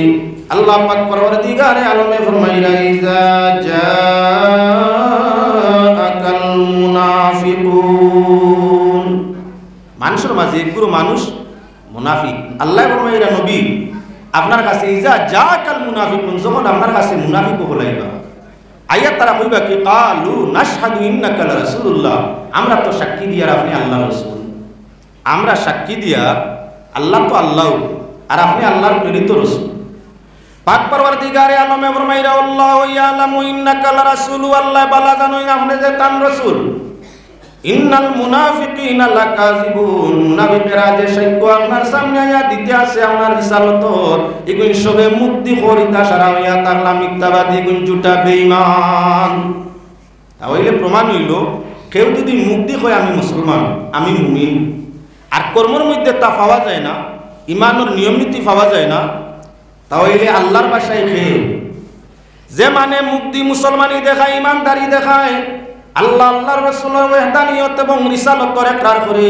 আল্লাহ পাক পরবর্তীকারে আলমে ফরমাইরা ইজা জাআকাল মুনাফিকুন, মানুষের মাঝে একগুলো মানুষ মুনাফিক। আল্লাহ ফরমাইরা নবী আপনার কাছে ইজা জাআকাল মুনাফিকুন, যখন আপনার কাছে মুনাফিক হলাইবা আয়াত তারা কইবা কি কালু নাশহাদু ইন্নাকা রাসূলুল্লাহ, আমরা তো সাক্ষী দিয়া আপনি আল্লাহর রাসূল। আমরা সাক্ষী দিয়া আল্লাহ তো আল্লাহ আর আপনি আল্লাহর প্রেরিত রাসূল। পাক পরওয়ারদিগারে আলমে ফরমাইরা আল্লাহু ইয়ালামু ইন্নাকা লারাসূলু, আল্লাহ বালা জানোই আপনি যে তান রাসূল। ইন্নাল মুনাফিকিনা লাকাযিবুন, মুনাফিকরা যে সাক্ষ্য আপনার সামনে আয়া দিতে আছে আপনার রিসালাতর, এগুন সবে মুক্তি করিতা সারা হইয়া তাকলা মিথ্যাবাদী, এগুন জুটা বেঈমান। তাহলে প্রমাণ হইল কেউ যদি মুক্তি হয় আমি মুসলমান, আমি মুমিন, আর কর্মের মধ্যে তা পাওয়া যায় না, ইমানের নিয়ম নীতি পাওয়া যায় না, তাহলে আল্লাহর ভাষায় খেয়ে যে মানে মুক্তি মুসলমানি দেখায়, ইমানদারি দেখায়, আল্লাহ আল্লাহর রাসূলের ওয়াহদানিয়ত এবং রিসালাতর ইকরার করে,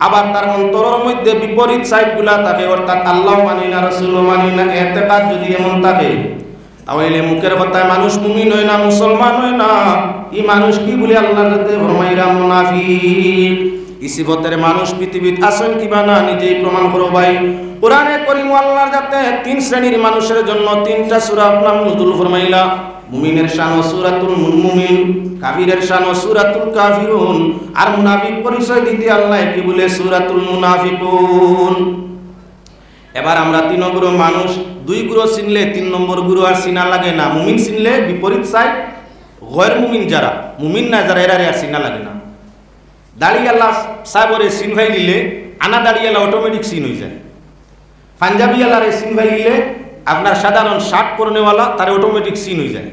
আবার তার অন্তরের মধ্যে বিপরীত সাইডগুলা থাকে, অর্থাৎ আল্লাহ মানি না, রাসূল মানি না, ইতিকাদ যদি এমন থাকে, তাহলে মুখের কথায় মানুষ মুমিন হয় না, মুসলমান হয় না। এই মানুষ কি বলে আল্লাহর কাছে ফরমাইরা মুনাফিক। এই সিফতের মানুষ পৃথিবীতে আছেন কিবা না নিজেই প্রমাণ করো ভাই। কোরআনে কারীম আল্লাহর যাতে তিন শ্রেণীর মানুষের জন্য তিনটা সূরা নাম নজুল ফরমাইলা। মুমিনের শান সূরাতুল মুমিন, কাফিরের শান সূরাতুল কাফিরুন, আর মুনাফিক পরিচয় দিতে আল্লাহ কি বলে সূরাতুল মুনাফিকুন। এবার আমরা তিন নম্বর মানুষ, দুই গুরু চিনলে তিন নম্বর গুরু আর চিনা লাগে না। মুমিন চিনলে বিপরীত সাইড, গয়র মুমিন যারা, মুমিন না যারা, এরা আর চিনা লাগে না। দাড়িয়াল্লা সাহেবরে চিন ভাই নিলে আনা দাড়িয়ালা অটোমেটিক চিন হয়ে যায়। পাঞ্জাবি আলারে চিন ভাই নিলে আপনার সাধারণ শার্ট পরনেওয়ালা তার অটোমেটিক চিন হয়ে যায়।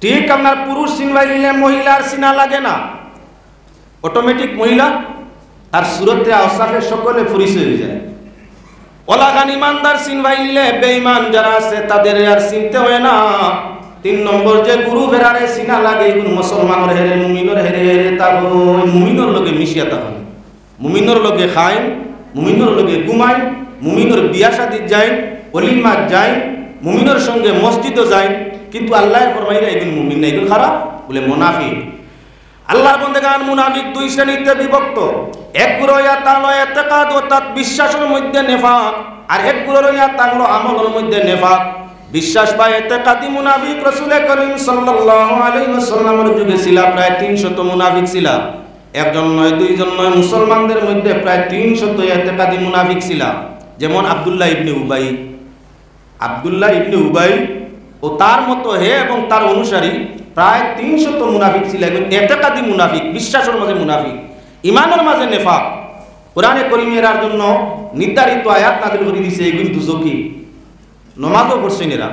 ঠিক আপনার পুরুষ চিন ভাই নিলে মহিলার চিনা লাগে না, অটোমেটিক মহিলা তার সুরতে আওসাফে সকলে পরিচয় হয়ে যায়। ওলাগান ইমানদার চিন ভাই নিলে বেঈমান যারা আছে তাদের আর চিনতে হয় না। তিন নম্বর যে গুরু ফেরারে চিনা লাগে, এগুলো মুসলমানের হেরে, মুমিনের হেরে হেরে তা মুমিনের লগে মিশিয়া তখন, মুমিনের লগে খায়, মুমিনের লগে ঘুমায়, মুমিনের বিয়া শাদী যায়, অলিমা যায়, মুমিনের সঙ্গে মসজিদও যায়, কিন্তু আল্লাহর ফরমাইরা এগুলো মুমিন না, এগুলো খারাপ বলে মুনাফিক। আল্লাহর বান্দাগান মুনাফিক দুই শ্রেণীতে বিভক্ত। এক গুরু ইয়া তাহলো ইতিকাদ অর্থাৎ বিশ্বাসের মধ্যে নেফাক, আর এক গুরু ইয়া তাহলো আমলের মধ্যে নেফাক। বিশ্বাস বা ইতিকাদি মুনাফিক রাসূল করিম সাল্লাল্লাহু আলাইহি ওয়াসাল্লামের যুগে ছিল প্রায় 300 মুনাফিক ছিল। একজন নয়, দুইজন নয়, মুসলমানদের মধ্যে প্রায় 300 ইতিকাদি মুনাফিক ছিল। যেমন আব্দুল্লাহ ইবনে উবাই, আব্দুল্লাহ ইবনে উবাই ও তার মতো হে এবং তার অনুসারী প্রায় 300 মুনাফিক ছিল। ইতিকাদি মুনাফিক, বিশ্বাসের মাঝে মুনাফিক, ইমানের মাঝে নেফাক। কোরআনে কারীমের জন্য নির্ধারিত আয়াত নাযিল করে দিয়েছে, এগুলো দুজকি। নমাজও পড়ছেন, এরা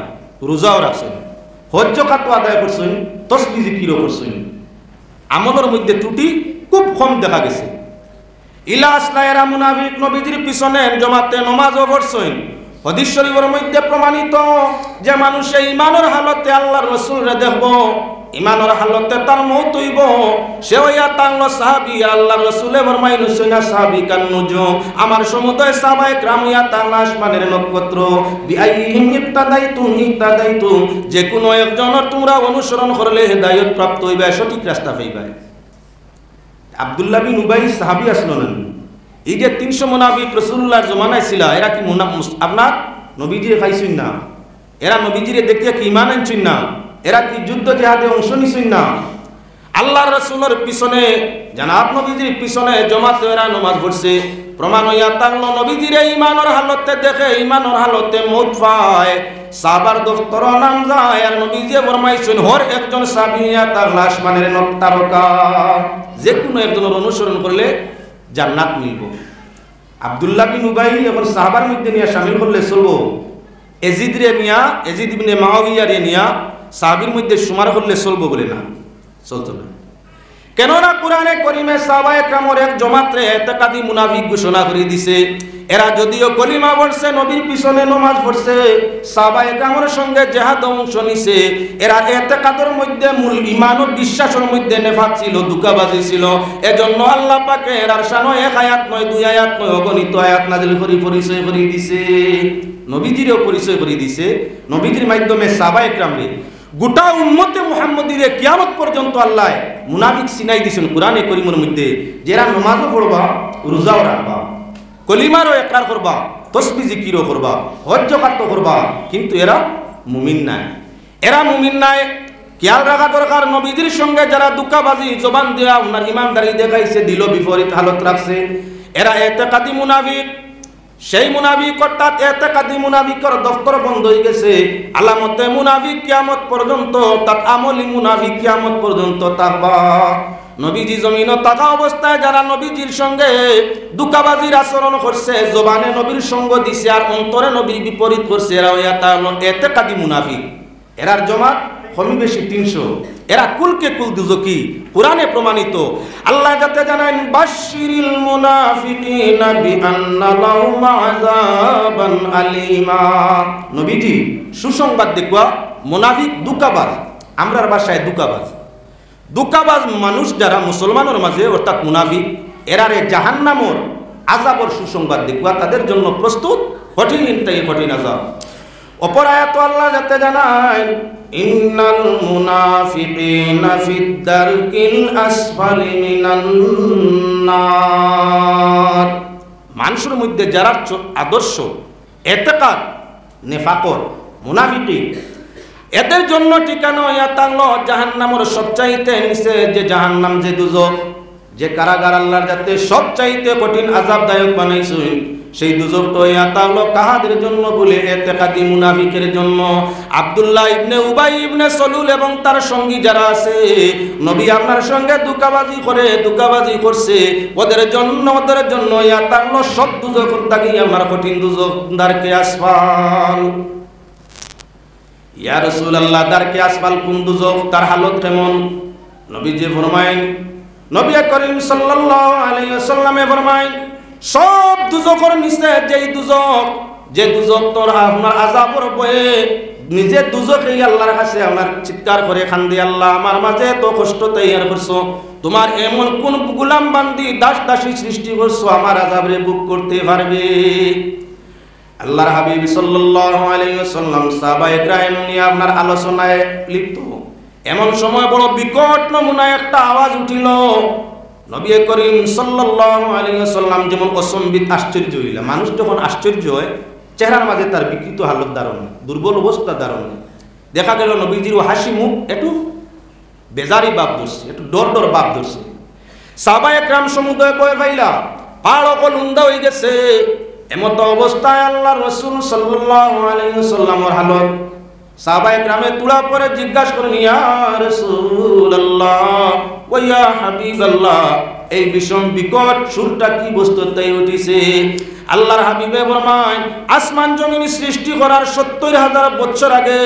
রোজাও রাখছেন, হজ যাকাতও আদায় করছেন, তাসবিহ জিকিরও করছেন। আমলের মধ্যে ত্রুটি খুব কম দেখা গেছে। ইলাসলা এরা মুনাফিক, নবীজির পিছনে জমাতে নমাজও পড়ছেন। হাদিস শরীফের মধ্যে প্রমাণিত যে মানুষ ঈমানের হালতে আল্লাহর রাসূলরে দেখব, ঈমানের হালতে তার মওত হইব, সে হইয়া তাঙ্গ সাহাবী। আল্লাহর রাসূলে ফরমাইলেন না সাহাবী কান নুজুম, আমার সমুদয় সাহাবায়ে کرام হইয়া তাঙ্গ আসমানের নক্ষত্র। বিআইহিম ইত্তাদাইতুম, যে কোনো একজনের তোমরা অনুসরণ করলে হেদায়েত প্রাপ্ত হইবে, সঠিক রাস্তা পাইবে। আব্দুল্লাহ বিন উবাই সাহাবী আসলেন। এই যে 300 মুনাফিক রাসূলুল্লাহর জমানায় ছিল, এরা কি আপনার নবীজিরে পাইছেন না? এরা নবীজিরে দেখতে কি ঈমান আনছেন না? এরা কি যুদ্ধ জিহাদে অংশ নিছেন না? আল্লাহর রাসূলের পিছনে, জানাব নবীজির পিছনে জমাতে এরা নামাজ পড়ছে। প্রমাণ হইয়া তাহলো নবীজিরে ঈমানের হালতে দেখে, ঈমানের হালতে মওত পায়, সাহাবার দফতর নাম যায়। আর নবীজি ফরমাইছেন হর একজন সাহাবিয়া তার আসমানের তারকা, যে কোনো একজনের অনুসরণ করলে জান্নাত মিলব। আব্দুল্লাহ বিন উবাই এখন সাহাবার মধ্যে নিয়ে শামিল করলে চলবো, এজিদ রে নিয়া, এজিদ ইবনে মুআবিয়া রে নিয়া সাহাবীর মধ্যে সুমার করলে চলবো বলে না, চলতো না। কেননা কোরআনে কারীমে সাহাবায়ে কেরামের এক জমাতে ইতিকাদি মুনাফিক ঘোষণা করে দিছে। এরা যদিও কলিমা পড়ছে, নবীর পিছনে নামাজ পড়ছে, সাহাবায়ে কেরামের সঙ্গে জিহাদ অংশ নিছে, এরা ইতিকাদের মধ্যে মূল ঈমান ও বিশ্বাসের মধ্যে নেফাক ছিল, ধোঁকাবাজি ছিল। এজন্য আল্লাহ পাকে এর শান এক আয়াত নয়, দুই আয়াত নয়, অগণিত আয়াত নাযিল করে পরিচয় করে দিছে। নবীজিরও পরিচয় করে দিছে। নবীজির মাধ্যমে সাহাবায়ে কেরামরে গোটা উম্মতে মুহাম্মদীরে কিয়ামত পর্যন্ত আল্লাহ মুনাফিক চিনাই দিছেন কোরআনে কারীমের মধ্যে। যারা নামাজও পড়বা, রোজাও রাখবা, কলিমারও ইকরার করবা, তাসবিহ জিকিরও করবা, হজ যাকাতও করবা, কিন্তু এরা মুমিন নাই। এরা মুমিন নাই, খেয়াল রাখা দরকার। নবীজির সঙ্গে যারা ধোঁকাবাজি জবান দেয়া ওনার ইমানদারি দেখাইছে, দিল বিপরীত হালত রাখছে, এরা ইতিকাদি মুনাফিক। সেই মুনাফিক অর্থাৎ ইতিকাদি মুনাফিকের দফতর বন্ধ হয়ে গেছে। আলামতে মুনাফিক কিয়ামত পর্যন্ত, অর্থাৎ আমলি মুনাফিক কিয়ামত পর্যন্ত থাকবা। নবীজি জমিনে থাকা অবস্থায় যারা নবীজির সঙ্গে দুকাবাজির আচরণ করছে, জবানে নবীর সঙ্গ দিছে আর অন্তরে নবীর বিপরীত করছে, এরা ইতিকাদি মুনাফিক। এরার জমাত কমই বেশি 300। এরা কুলকে কুল দুজকি, কুরআনে প্রমাণিত। আল্লাহ যাতে জানান বাশশিরিল মুনাফিকিনা বিআন্না লাহুম আযাবান আলীমা। নবীজি সুসংবাদ দেখবা মুনাফিক দুকাবাজ, আমরার ভাষায় দুকাবাজ। দুকাবাজ মানুষ যারা মুসলমানের মাঝে অর্থাৎ মুনাফিক, এরারে জাহান্নামর আযাবর সুসংবাদ দেখবা, তাদের জন্য প্রস্তুত কঠিন থেকে কঠিন আযাব। অপর আয়াত আল্লাহ যাতে জানায় ইন্নাল মুনাফিকিনা ফিদ দারকিল আসফালি মিনান নার। মানুষের মধ্যে যারা আদর্শ ইতিকাদ নিফাকর মুনাফিকি, এদের জন্য ঠিকানা হইয়া থাকলো জাহান্নামের সবচাইতে নিচে যে জাহান্নাম, যে দুজক, যে কারাগার আল্লাহর যাতে সবচাইতে কঠিন আযাবদায়ক বানাইছেন, সেই দুজকটা হইয়া থাকলো কাহাদের জন্য বলে ইতিকাদি মুনাফিকের জন্য। আব্দুল্লাহ ইবনে উবাই ইবনে সলুল এবং তার সঙ্গী যারা আছে, নবী আপনার সঙ্গে দুকাবাজি করছে, ওদের জন্য হইয়া থাকলো সব দুজক থাকি আমার কঠিন দুজক, দারকে আসফাল। ইয়া রাসূলুল্লাহ, দারকে আসফাল কোন দুজক, তার হালত কেমন? নবীজি ফরমায়েন, নবী করিম সাল্লাল্লাহু আলাইহি ওয়াসাল্লামে ফরমায়েন, সব দুজকের নিচে যে দুজক তোর আপনার আযাবর বয়ে নিজে দুজকে আল্লাহর কাছে আমার চিৎকার করে খান্দি, আল্লাহ আমার মাঝে তো কষ্ট তৈয়ার করছো, তোমার এমন কোন গোলাম বান্দি দাস দাসী সৃষ্টি করছো আমার আযাবরে বুক করতে পারবে? আল্লাহর হাবিব সাল্লাল্লাহু আলাইহি ওয়াসাল্লাম সাহাবায়ে কেরাম নিয়ে আপনার আলোচনায় লিপ্ত। এমন সময় বড় বিকট নমুনা একটা আওয়াজ উঠিল। নবী করিম সাল্লাল্লাহু আলাইহি ওয়াসাল্লাম যেমন অসম্বিত আশ্চর্য হইলা, মানুষ যখন আশ্চর্য হয় চেহারার মাঝে তার বিকৃত হালত ধারণ, দুর্বল অবস্থা ধারণ। দেখা গেল নবীজির হাসি মুখ একটু বেজারি ভাব ধরছে, একটু ডর ভাব ধরছে। সাহাবায়ে কেরাম সমুদয় ভয় পাইলা, পাড় অকল উন্দা হয়ে গেছে। এমত অবস্থায় আল্লাহর রাসূল সাল্লাল্লাহু আলাইহি ওয়াসাল্লামের হালত সাহাবায়ে কেরামে তুলা পরে জিজ্ঞাসা করেন, ইয়া রাসূলুল্লাহ ওয়া ইয়া হাবিবাল্লাহ, এই বিষম বিকট সুরটা কি বস্তু তাই উঠিছে? আল্লাহর হাবিবে ফরমায়, আসমান জমিন সৃষ্টি করার ৭০,০০০ বছর আগে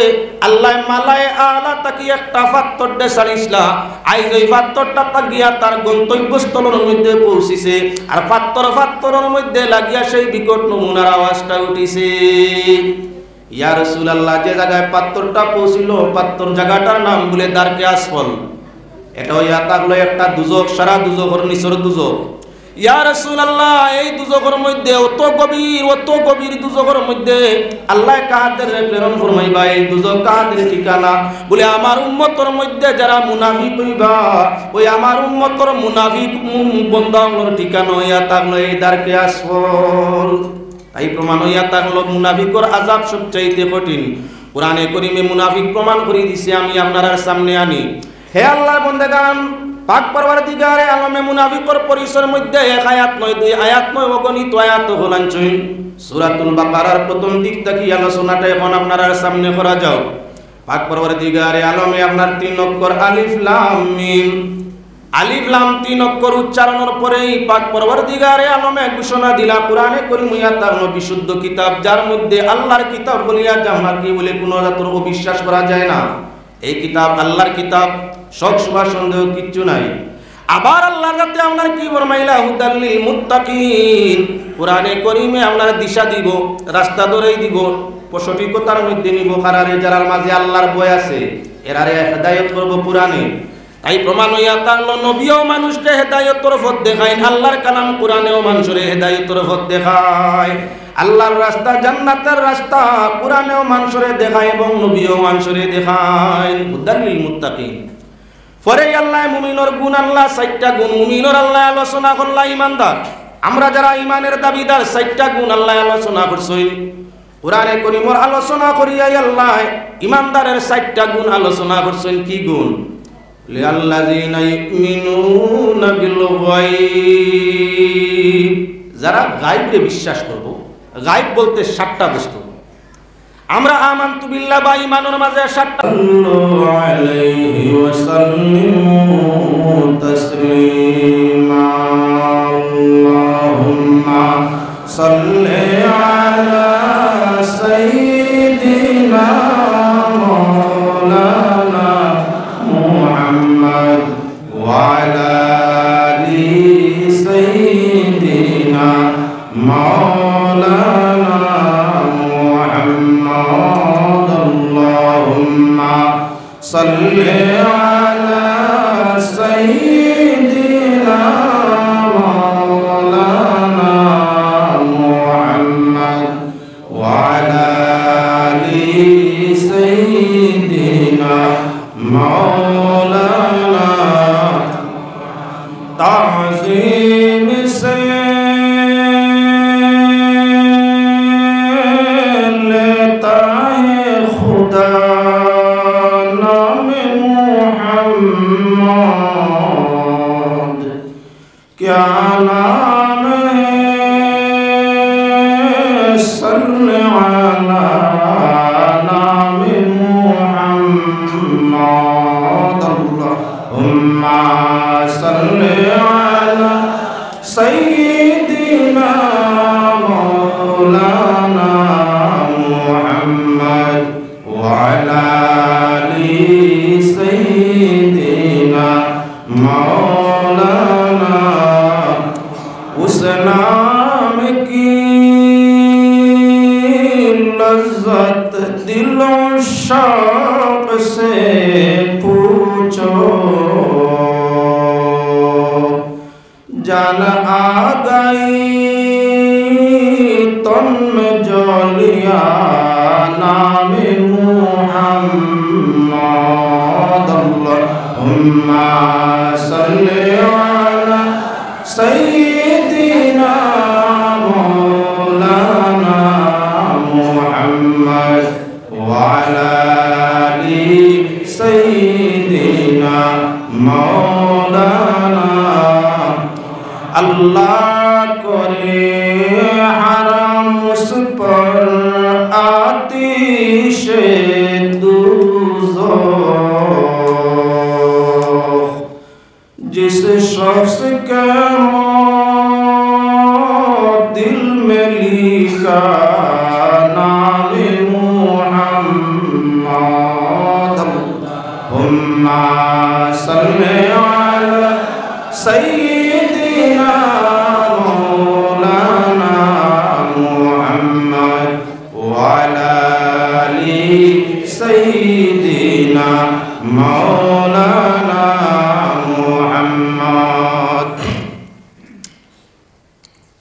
আল্লাহ মালায়ে আলা তাকি একটা পাথর দেশালিসলা, আইজ ওই পাথরটা তাকিয়া তার গন্তব্যস্থলের মধ্যে পৌঁছিছে, আর পাথরের মধ্যে লাগিয়া সেই বিকট নমুনার আওয়াজটা উঠিছে। ইয়া রাসূলুল্লাহ, যে জায়গায় পাথরটা পৌঁছিল পাথর জায়গাটার নাম বলে দারকে আসফল। এটা হইয়া থাকলো একটা দুজক, সারা দুজকের নিচের দুজক। ইয়া রাসূলুল্লাহ, এই দুজকের মধ্যে অত গভীর দুজকের মধ্যে আল্লাহ কাহাদের প্রেরণ ফরমাইবা? এই দুজক কাহাদের ঠিকানা? বলে আমার উম্মতের মধ্যে যারা মুনাফিক হইবা, ওই আমার উম্মতের মুনাফিক বান্দাগুলোর ঠিকানা হইয়া থাকলো এই দারকে আসফল। তাই প্রমাণ হইয়া থাকলো মুনাফিকর আযাব সবচাইতে কঠিন। কোরআনে কারীমে মুনাফিক প্রমাণ করে দিছে, আমি আপনার সামনে আনি। হে আল্লাহর বান্দাগণ, পাক পরওয়ারদিগারে আলমে মুনাফিকর পরিসরের মধ্যে এক আয়াত নয়, দুই আয়াত নয়, অগণিত আয়াত হলাঞ্চই। সূরাতুল বাকারার প্রথম দিক থেকে আলোচনাটা এখন আপনার সামনে করা যাও। পাক পরওয়ারদিগারে আলমে আপনার 3 অক্ষর আলিফ লাম মিম, আলিফ লাম 3 অক্ষর উচ্চারণের পরেই পাক পরওয়ারদিগারে আলমে ঘোষণা দিলা, কোরআনে কারীম ইয়া তার বিশুদ্ধ কিতাব, যার মধ্যে আল্লাহর কিতাব বলিয়া জামার কি বলে কোনো জাতর অবিশ্বাস করা যায় না। এই কিতাব আল্লাহর কিতাব, শক শুভা সন্দেহ কিচ্ছু নাই। আবার আল্লাহর কাছে আপনার কি ফরমাইলা, হুদাল লিল মুত্তাকিন, কোরআনে কারীমে আপনার দিশা দিব, রাস্তা ধরেই দিব, সঠিকতার মধ্যে নিব। কারারে যারার মাঝে আল্লাহর ভয় আছে এরারে হেদায়েত করব কোরআনে। তাই প্রমাণ হইয়া থাকলো নবীও মানুষকে হেদায়েতের পথ দেখায়, আল্লাহর কালাম কোরআনেও মানুষের হেদায়েতের পথ দেখায়। আল্লাহর রাস্তা, জান্নাতের রাস্তা কোরআনেও মানুষের দেখায় এবং নবীও মানুষের দেখায়। হুদাল লিল মুত্তাকিন। পরে আল্লাহ মুমিনের গুণ, আল্লাহ 4টা গুণ মুমিনের আল্লাহ আলোচনা করলা। ইমানদার আমরা যারা ইমানের দাবিদার 4টা গুণ আল্লাহ আলোচনা করছেন। কোরআনে কারীমের আলোচনা করিয়াই আল্লাহ ইমানদারের 4টা গুণ আলোচনা করছেন। কি গুণ? লিল্লাযিনা ইউমিনুনা বিল গায়ব, যারা গায়বে বিশ্বাস করব। গায়ব বলতে 7টা বস্তু। আমরা আমানতু বিল্লাহ বা ঈমানের মাঝে 7টা আলাইহি ওয়া সাল্লিমু তাসলিমা আল্লাহুম্মা সাল্লি আলা সাইয়্যিদিনা মাওলানা মুহাম্মদ ওয়া আলা আলি সাইয়্যিদিনা মাওলানা মুহাম্মদ আল্লাহুম্মা সাল্লি আলা সাইয়্যিদিনা মাওলানা মুহাম্মদ ওয়া আলা আলি সাইয়্যিদিনা মাওলানা তাযীম সে लेता है खुदा नाम मुहम्मद क्या नाम है सल्ले अला नाम मुहम्मद अल्लाहुम्मा सल्ले अला सय्यिदिना मौलाना मुहम्मद वा अला आलि सय्यिदिना मौलाना। उस नाम की लज्जत दिलो शौक से पूछो, जान आ गई तुम जो लिया नाम मुहम्मद अल्लाहुम्मा सल्ली अला सय्यिदिना मौलाना मुहम्मद वा अला आलि सय्यिदिना मौलाना। अल्लाह करे हराम उस पर आतिशे दोज़ख जिस शख्स के हो दिल में लिखा नाम मुहम्मद अल्लाहुम्मा सल्ली अला सय्यिदिना मौलाना मुहम्मद वा अला आलि सय्यिदिना मौलाना मुहम्मद।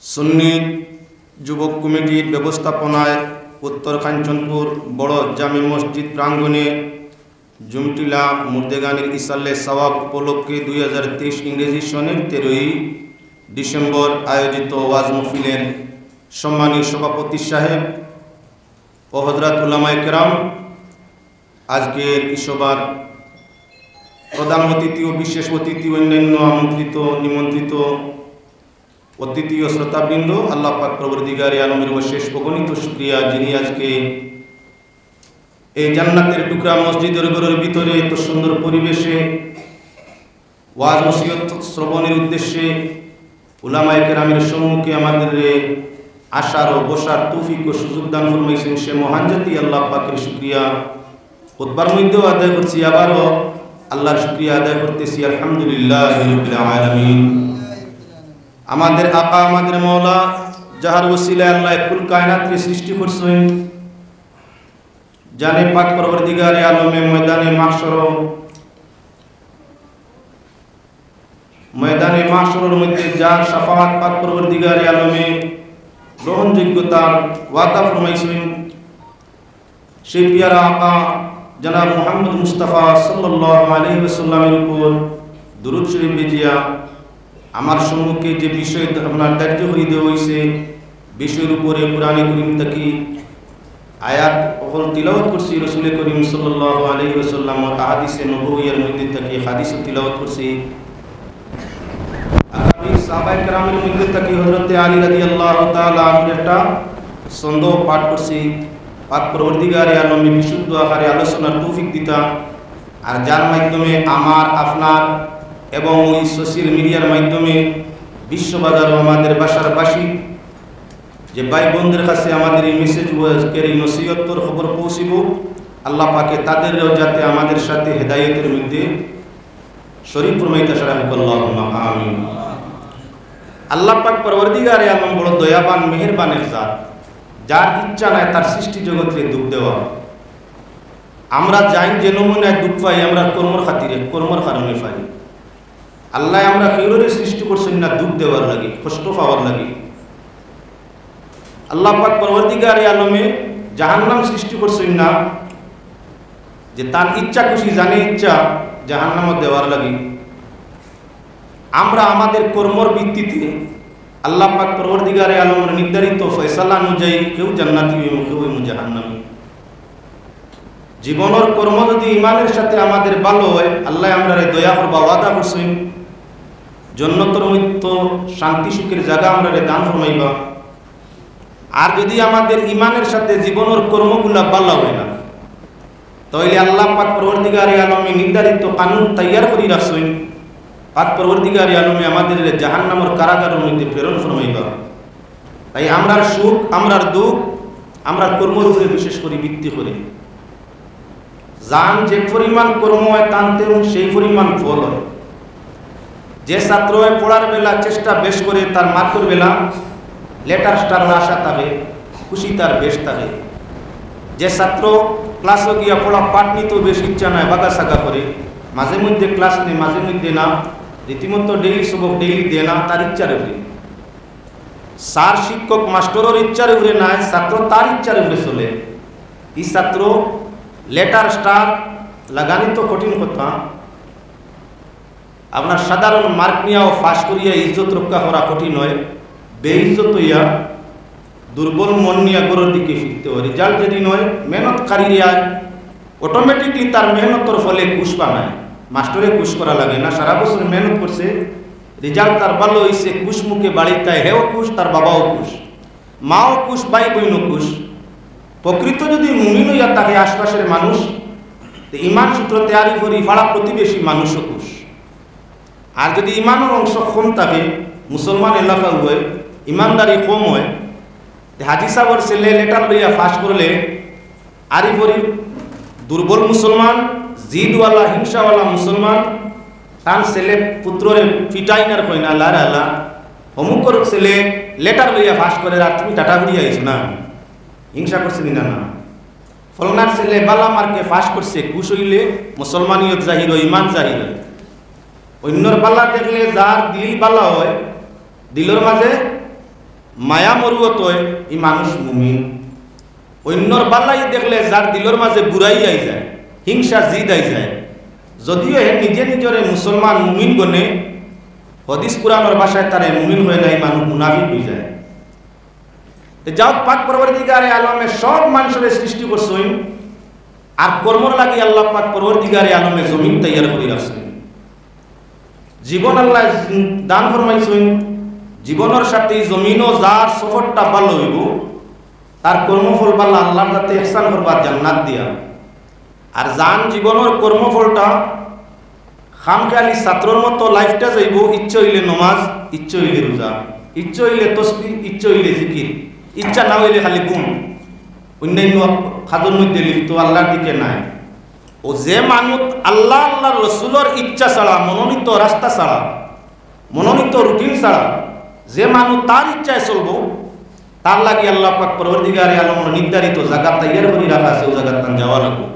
সুন্নি যুবক কমিটির ব্যবস্থাপনায় উত্তর কাঞ্চনপুর বড় জামি মসজিদ প্রাঙ্গণে জুমটিলা মুর্দেগানের ইসাল্লে সওয়াব উপলক্ষে 2023 ইংরেজি সনের 13 ডিসেম্বর আয়োজিত ওয়াজ মাহফিলের সম্মানীয় সভাপতি সাহেব ও হযরত উলামায়ে কেরাম, আজকের এই সভার প্রধান অতিথি ও বিশেষ অতিথি, অন্যান্য আমন্ত্রিত নিমন্ত্রিত অতিথি ও শ্রোতাবৃন্দ, আল্লাহ পাক পরবর্তীকারে আলমের অশেষ অগণিত শুকরিয়া যিনি আজকে এই জান্নাতের টুকরা মসজিদের ঘরের ভিতরে এত সুন্দর পরিবেশে ওয়াজ নসিহত শ্রবণের উদ্দেশ্যে উলামায়ে কেরামের সম্মুখে আমাদের আসার ও বসার তৌফিক ও সুযোগ দান ফরমাইছেন। সে মহান জাতি আল্লাহ পাকের শুকরিয়া খুতবার মধ্যেও আদায় করছি, আবারও আল্লাহর শুকরিয়া আদায় করতেছি আলহামদুলিল্লাহি রাব্বিল আলামিন। আমাদের আকা আমাদের মওলা যাহার ওসিলায় আল্লাহ কুল কায়নাতকে সৃষ্টি করছেন, জানে পাক পরবর্তীকারে আলমে ময়দানে মাহশরের মধ্যে যার শাফাআত পাক পরবর্তীকারে আলমে গ্রহণযোগ্যতার ওয়াদা ফরমাইছেন, সেই পিয়ারা আকা জনাব মুহাম্মদ মুস্তাফা সাল্লাল্লাহু আলাইহি ওয়াসাল্লামের উপর দুরূদ শরীফ বেজিয়া আমার সম্মুখে যে বিষয় আপনার দায়িত্ব হয়ে দেওয়া হয়েছে, বিষয়ের উপরে কোরআনে কারীম থেকে আয়াত ওপর তিলাওয়াত করছি, রাসূল করিম সাল্লাল্লাহু আলাইহি ওয়াসাল্লাম ও হাদিসে নবুয়ির মধ্যে থেকে হাদিস তিলাওয়াত করছি। আগামী সাহাবায়ে কেরামের মধ্যে থেকে হযরত আলী রাদিয়াল্লাহু তাআলা আনহু একটা ছন্দ পাঠ করছি, পাক পরবর্তীকারে আলমে বিশুদ্ধ আকারে আলোচনার তৌফিক দিতা, আর যার মাধ্যমে আমার আপনার এবং ওই সোশ্যাল মিডিয়ার মাধ্যমে বিশ্ববাজার ও আমাদের বাসার বাসী যে ভাই বোনদের কাছে আমাদের এই মেসেজ এই নসিহতর খবর পৌঁছিব, আল্লাহ পাকে তাদেরও যাতে আমাদের সাথে হেদায়েতের মধ্যে শরীফ প্রমাইতা সারাফ আল্লাহুম্মা আমিন। আল্লাহ পাক পরবর্তীকারে আলম বড় দয়াবান মেহেরবানের জাত, যার ইচ্ছা নাই তার সৃষ্টি জগতে দুঃখ দেওয়া। আমরা যাই যে নমুনায় দুঃখ পাই আমরা কর্মর খাতিরে, কর্মর কারণে পাই। আল্লাহ আমরা কেউরে সৃষ্টি করছেন না দুঃখ দেওয়ার লাগে, কষ্ট পাওয়ার লাগে। আল্লাহ পাক পরবর্তীকারে আলমে জাহান্নাম সৃষ্টি করছেন না যে তার ইচ্ছা খুশি জানে ইচ্ছা জাহান্নামও দেওয়ার লাগে। আমরা আমাদের কর্মর ভিত্তিতে আল্লাহ পাক পরবর্তীকারে আলমের নির্ধারিত ফয়সালা অনুযায়ী কেউ জান্নাতি হইব, কেউ হইব জাহান্নামী। জীবনের কর্ম যদি ইমানের সাথে আমাদের ভালো হয়, আল্লাহ আমরা দয়া করবা ওয়াদা করছেন, জন্নতর মধ্যে শান্তি সুখের জায়গা আমরা দান ফরমাইবা। আর যদি আমাদের ইমানের সাথে জীবনের কর্মগুলা ভালো হয় না, তাহলে আল্লাহ পাক পরবর্তীকারে আলমে নির্ধারিত কানুন তৈয়ার করে রাখছেন, পাক পরবর্তীকারে আলমে আমাদের জাহান্নামের কারাগারের মধ্যে প্রেরণ ফরমাইবা। তাই আমরার সুখ, আমরার দুঃখ, আমরার কর্মের উপরে বিশেষ করে ভিত্তি করে জান যে পরিমাণ কর্ম হয় টানতে সেই পরিমাণ ফল হয়। যে ছাত্র পড়ার বেলা চেষ্টা বেশ করে তার মার্কের বেলা লেটার স্টার আশা থাকে, খুশি তার বেশ থাকে। যে ছাত্র ক্লাসে গিয়া পড়া পাঠ নিতেও বেশ ইচ্ছা নয়, বাগা সাগা করে, মাঝে মধ্যে ক্লাস নেই, মাঝে মধ্যে না, রীতিমতো ডেইলি সবক ডেইলি দেয় না, তার ইচ্ছার উপরে। স্যার শিক্ষক মাস্টারের ইচ্ছার উপরে নাই, ছাত্র তার ইচ্ছার উপরে চলে। এই ছাত্র লেটার স্টার লাগানি তো কঠিন কথা, আপনার সাধারণ মার্ক নিয়েও পাস করিয়া ইজ্জত রক্ষা করা কঠিন হয়। বেইজ্জত হইয়া দুর্বল মন নিয়ে গড়ের দিকে ফিরতে হয়। রেজাল্ট যদি নয়, মেহনতকারীরা অটোমেটিকলি তার মেহনতর ফলে ঘুষ পানায়। মাস্টারে ঘুষ করা লাগে না, সারা বছর মেহনত করছে, রেজাল্ট তার ভালো হয়েছে, ঘুষ মুখে বাড়িতে হেও ঘুষ, তার বাবাও ঘুষ, মাও ঘুষ, ভাই বইনও ঘুষ। প্রকৃত যদি মুমিন হইয়া থাকে আশপাশের মানুষ, ইমান সূত্র তৈরি করি পাড়া প্রতিবেশী মানুষও ঘুষ। আর যদি ইমানের অংশ কম থাকে, মুসলমান এলাকা হয়, ইমানদারি কম হয়, হাজি সাহর ছেলে লেটার লইয়া ফাঁস করলে আরি পরি দুর্বল মুসলমান, জিদওয়ালা হিংসাওয়ালা মুসলমান তার ছেলে পুত্ররে ফিটাইনার কই না লার আলা অমুকর ছেলে লেটার লইয়া ফাঁস করে, আর তুমি টাটা ঘুরিয়ে আইছো না, হিংসা করছে না না। ফলনার ছেলে বালা মার্কে ফাঁস করছে, কুশ হইলে মুসলমানিয়ত জাহির হয়, ইমান জাহির হয়। অন্যর বালা দেখলে যার দিল বালা হয়, দিলের মাঝে মায়া মরুয়ত হয়, এই মানুষ মুমিন। অন্যর বালাই দেখলে যার দিলের মাঝে বুড়াই আই যায়, হিংসা জিদ আই যায়, যদিও হে নিজে নিজরে মুসলমান মুমিন গনে, হদিস কুরআনের ভাষায় তারে মুমিন হয় না, এই মানুষ মুনাফিক হয়ে যায়। যাও পাক পরবর্তীকারে আলমে সব মানুষের সৃষ্টি করছেন, আর কর্মর লাগি আল্লাহ পাক পরবর্তীকারে আলমে জমিন তৈয়ার করে রাখছেন। জীবন আল্লাহ দান ফরমাইছেন, জীবনের সাথে জমিনও যার সফরটা ভালো হইব, তার কর্মফল ভালো আল্লাহর যাতে ইহসান করবা জান্নাত দিয়া। আর যান জীবনের কর্মফলটা খামখেয়ালি ছাত্রর মতো লাইফটা যাইব, ইচ্ছা হইলে নমাজ, ইচ্ছা হইলে রোজা, ইচ্ছা হইলে তসবিহ, ইচ্ছা হইলে জিকির, ইচ্ছা না হইলে খালি গুণ, অন্যান্য খাদর মধ্যে লিপ্ত, আল্লাহর দিকে নাই। ও যে মানুষ আল্লাহ আল্লাহ রসুলের ইচ্ছা ছাড়া, মনোনীত রাস্তা ছাড়া, মনোনীত রুটিন ছাড়া যে মানুষ তার ইচ্ছায় চলবো, তার লাগি আল্লাহ পাক পরবর্তীকারে আলমের নির্ধারিত জায়গা তৈয়ার করে রাখা আছে, ও জায়গার তান যাওয়া লাগবে।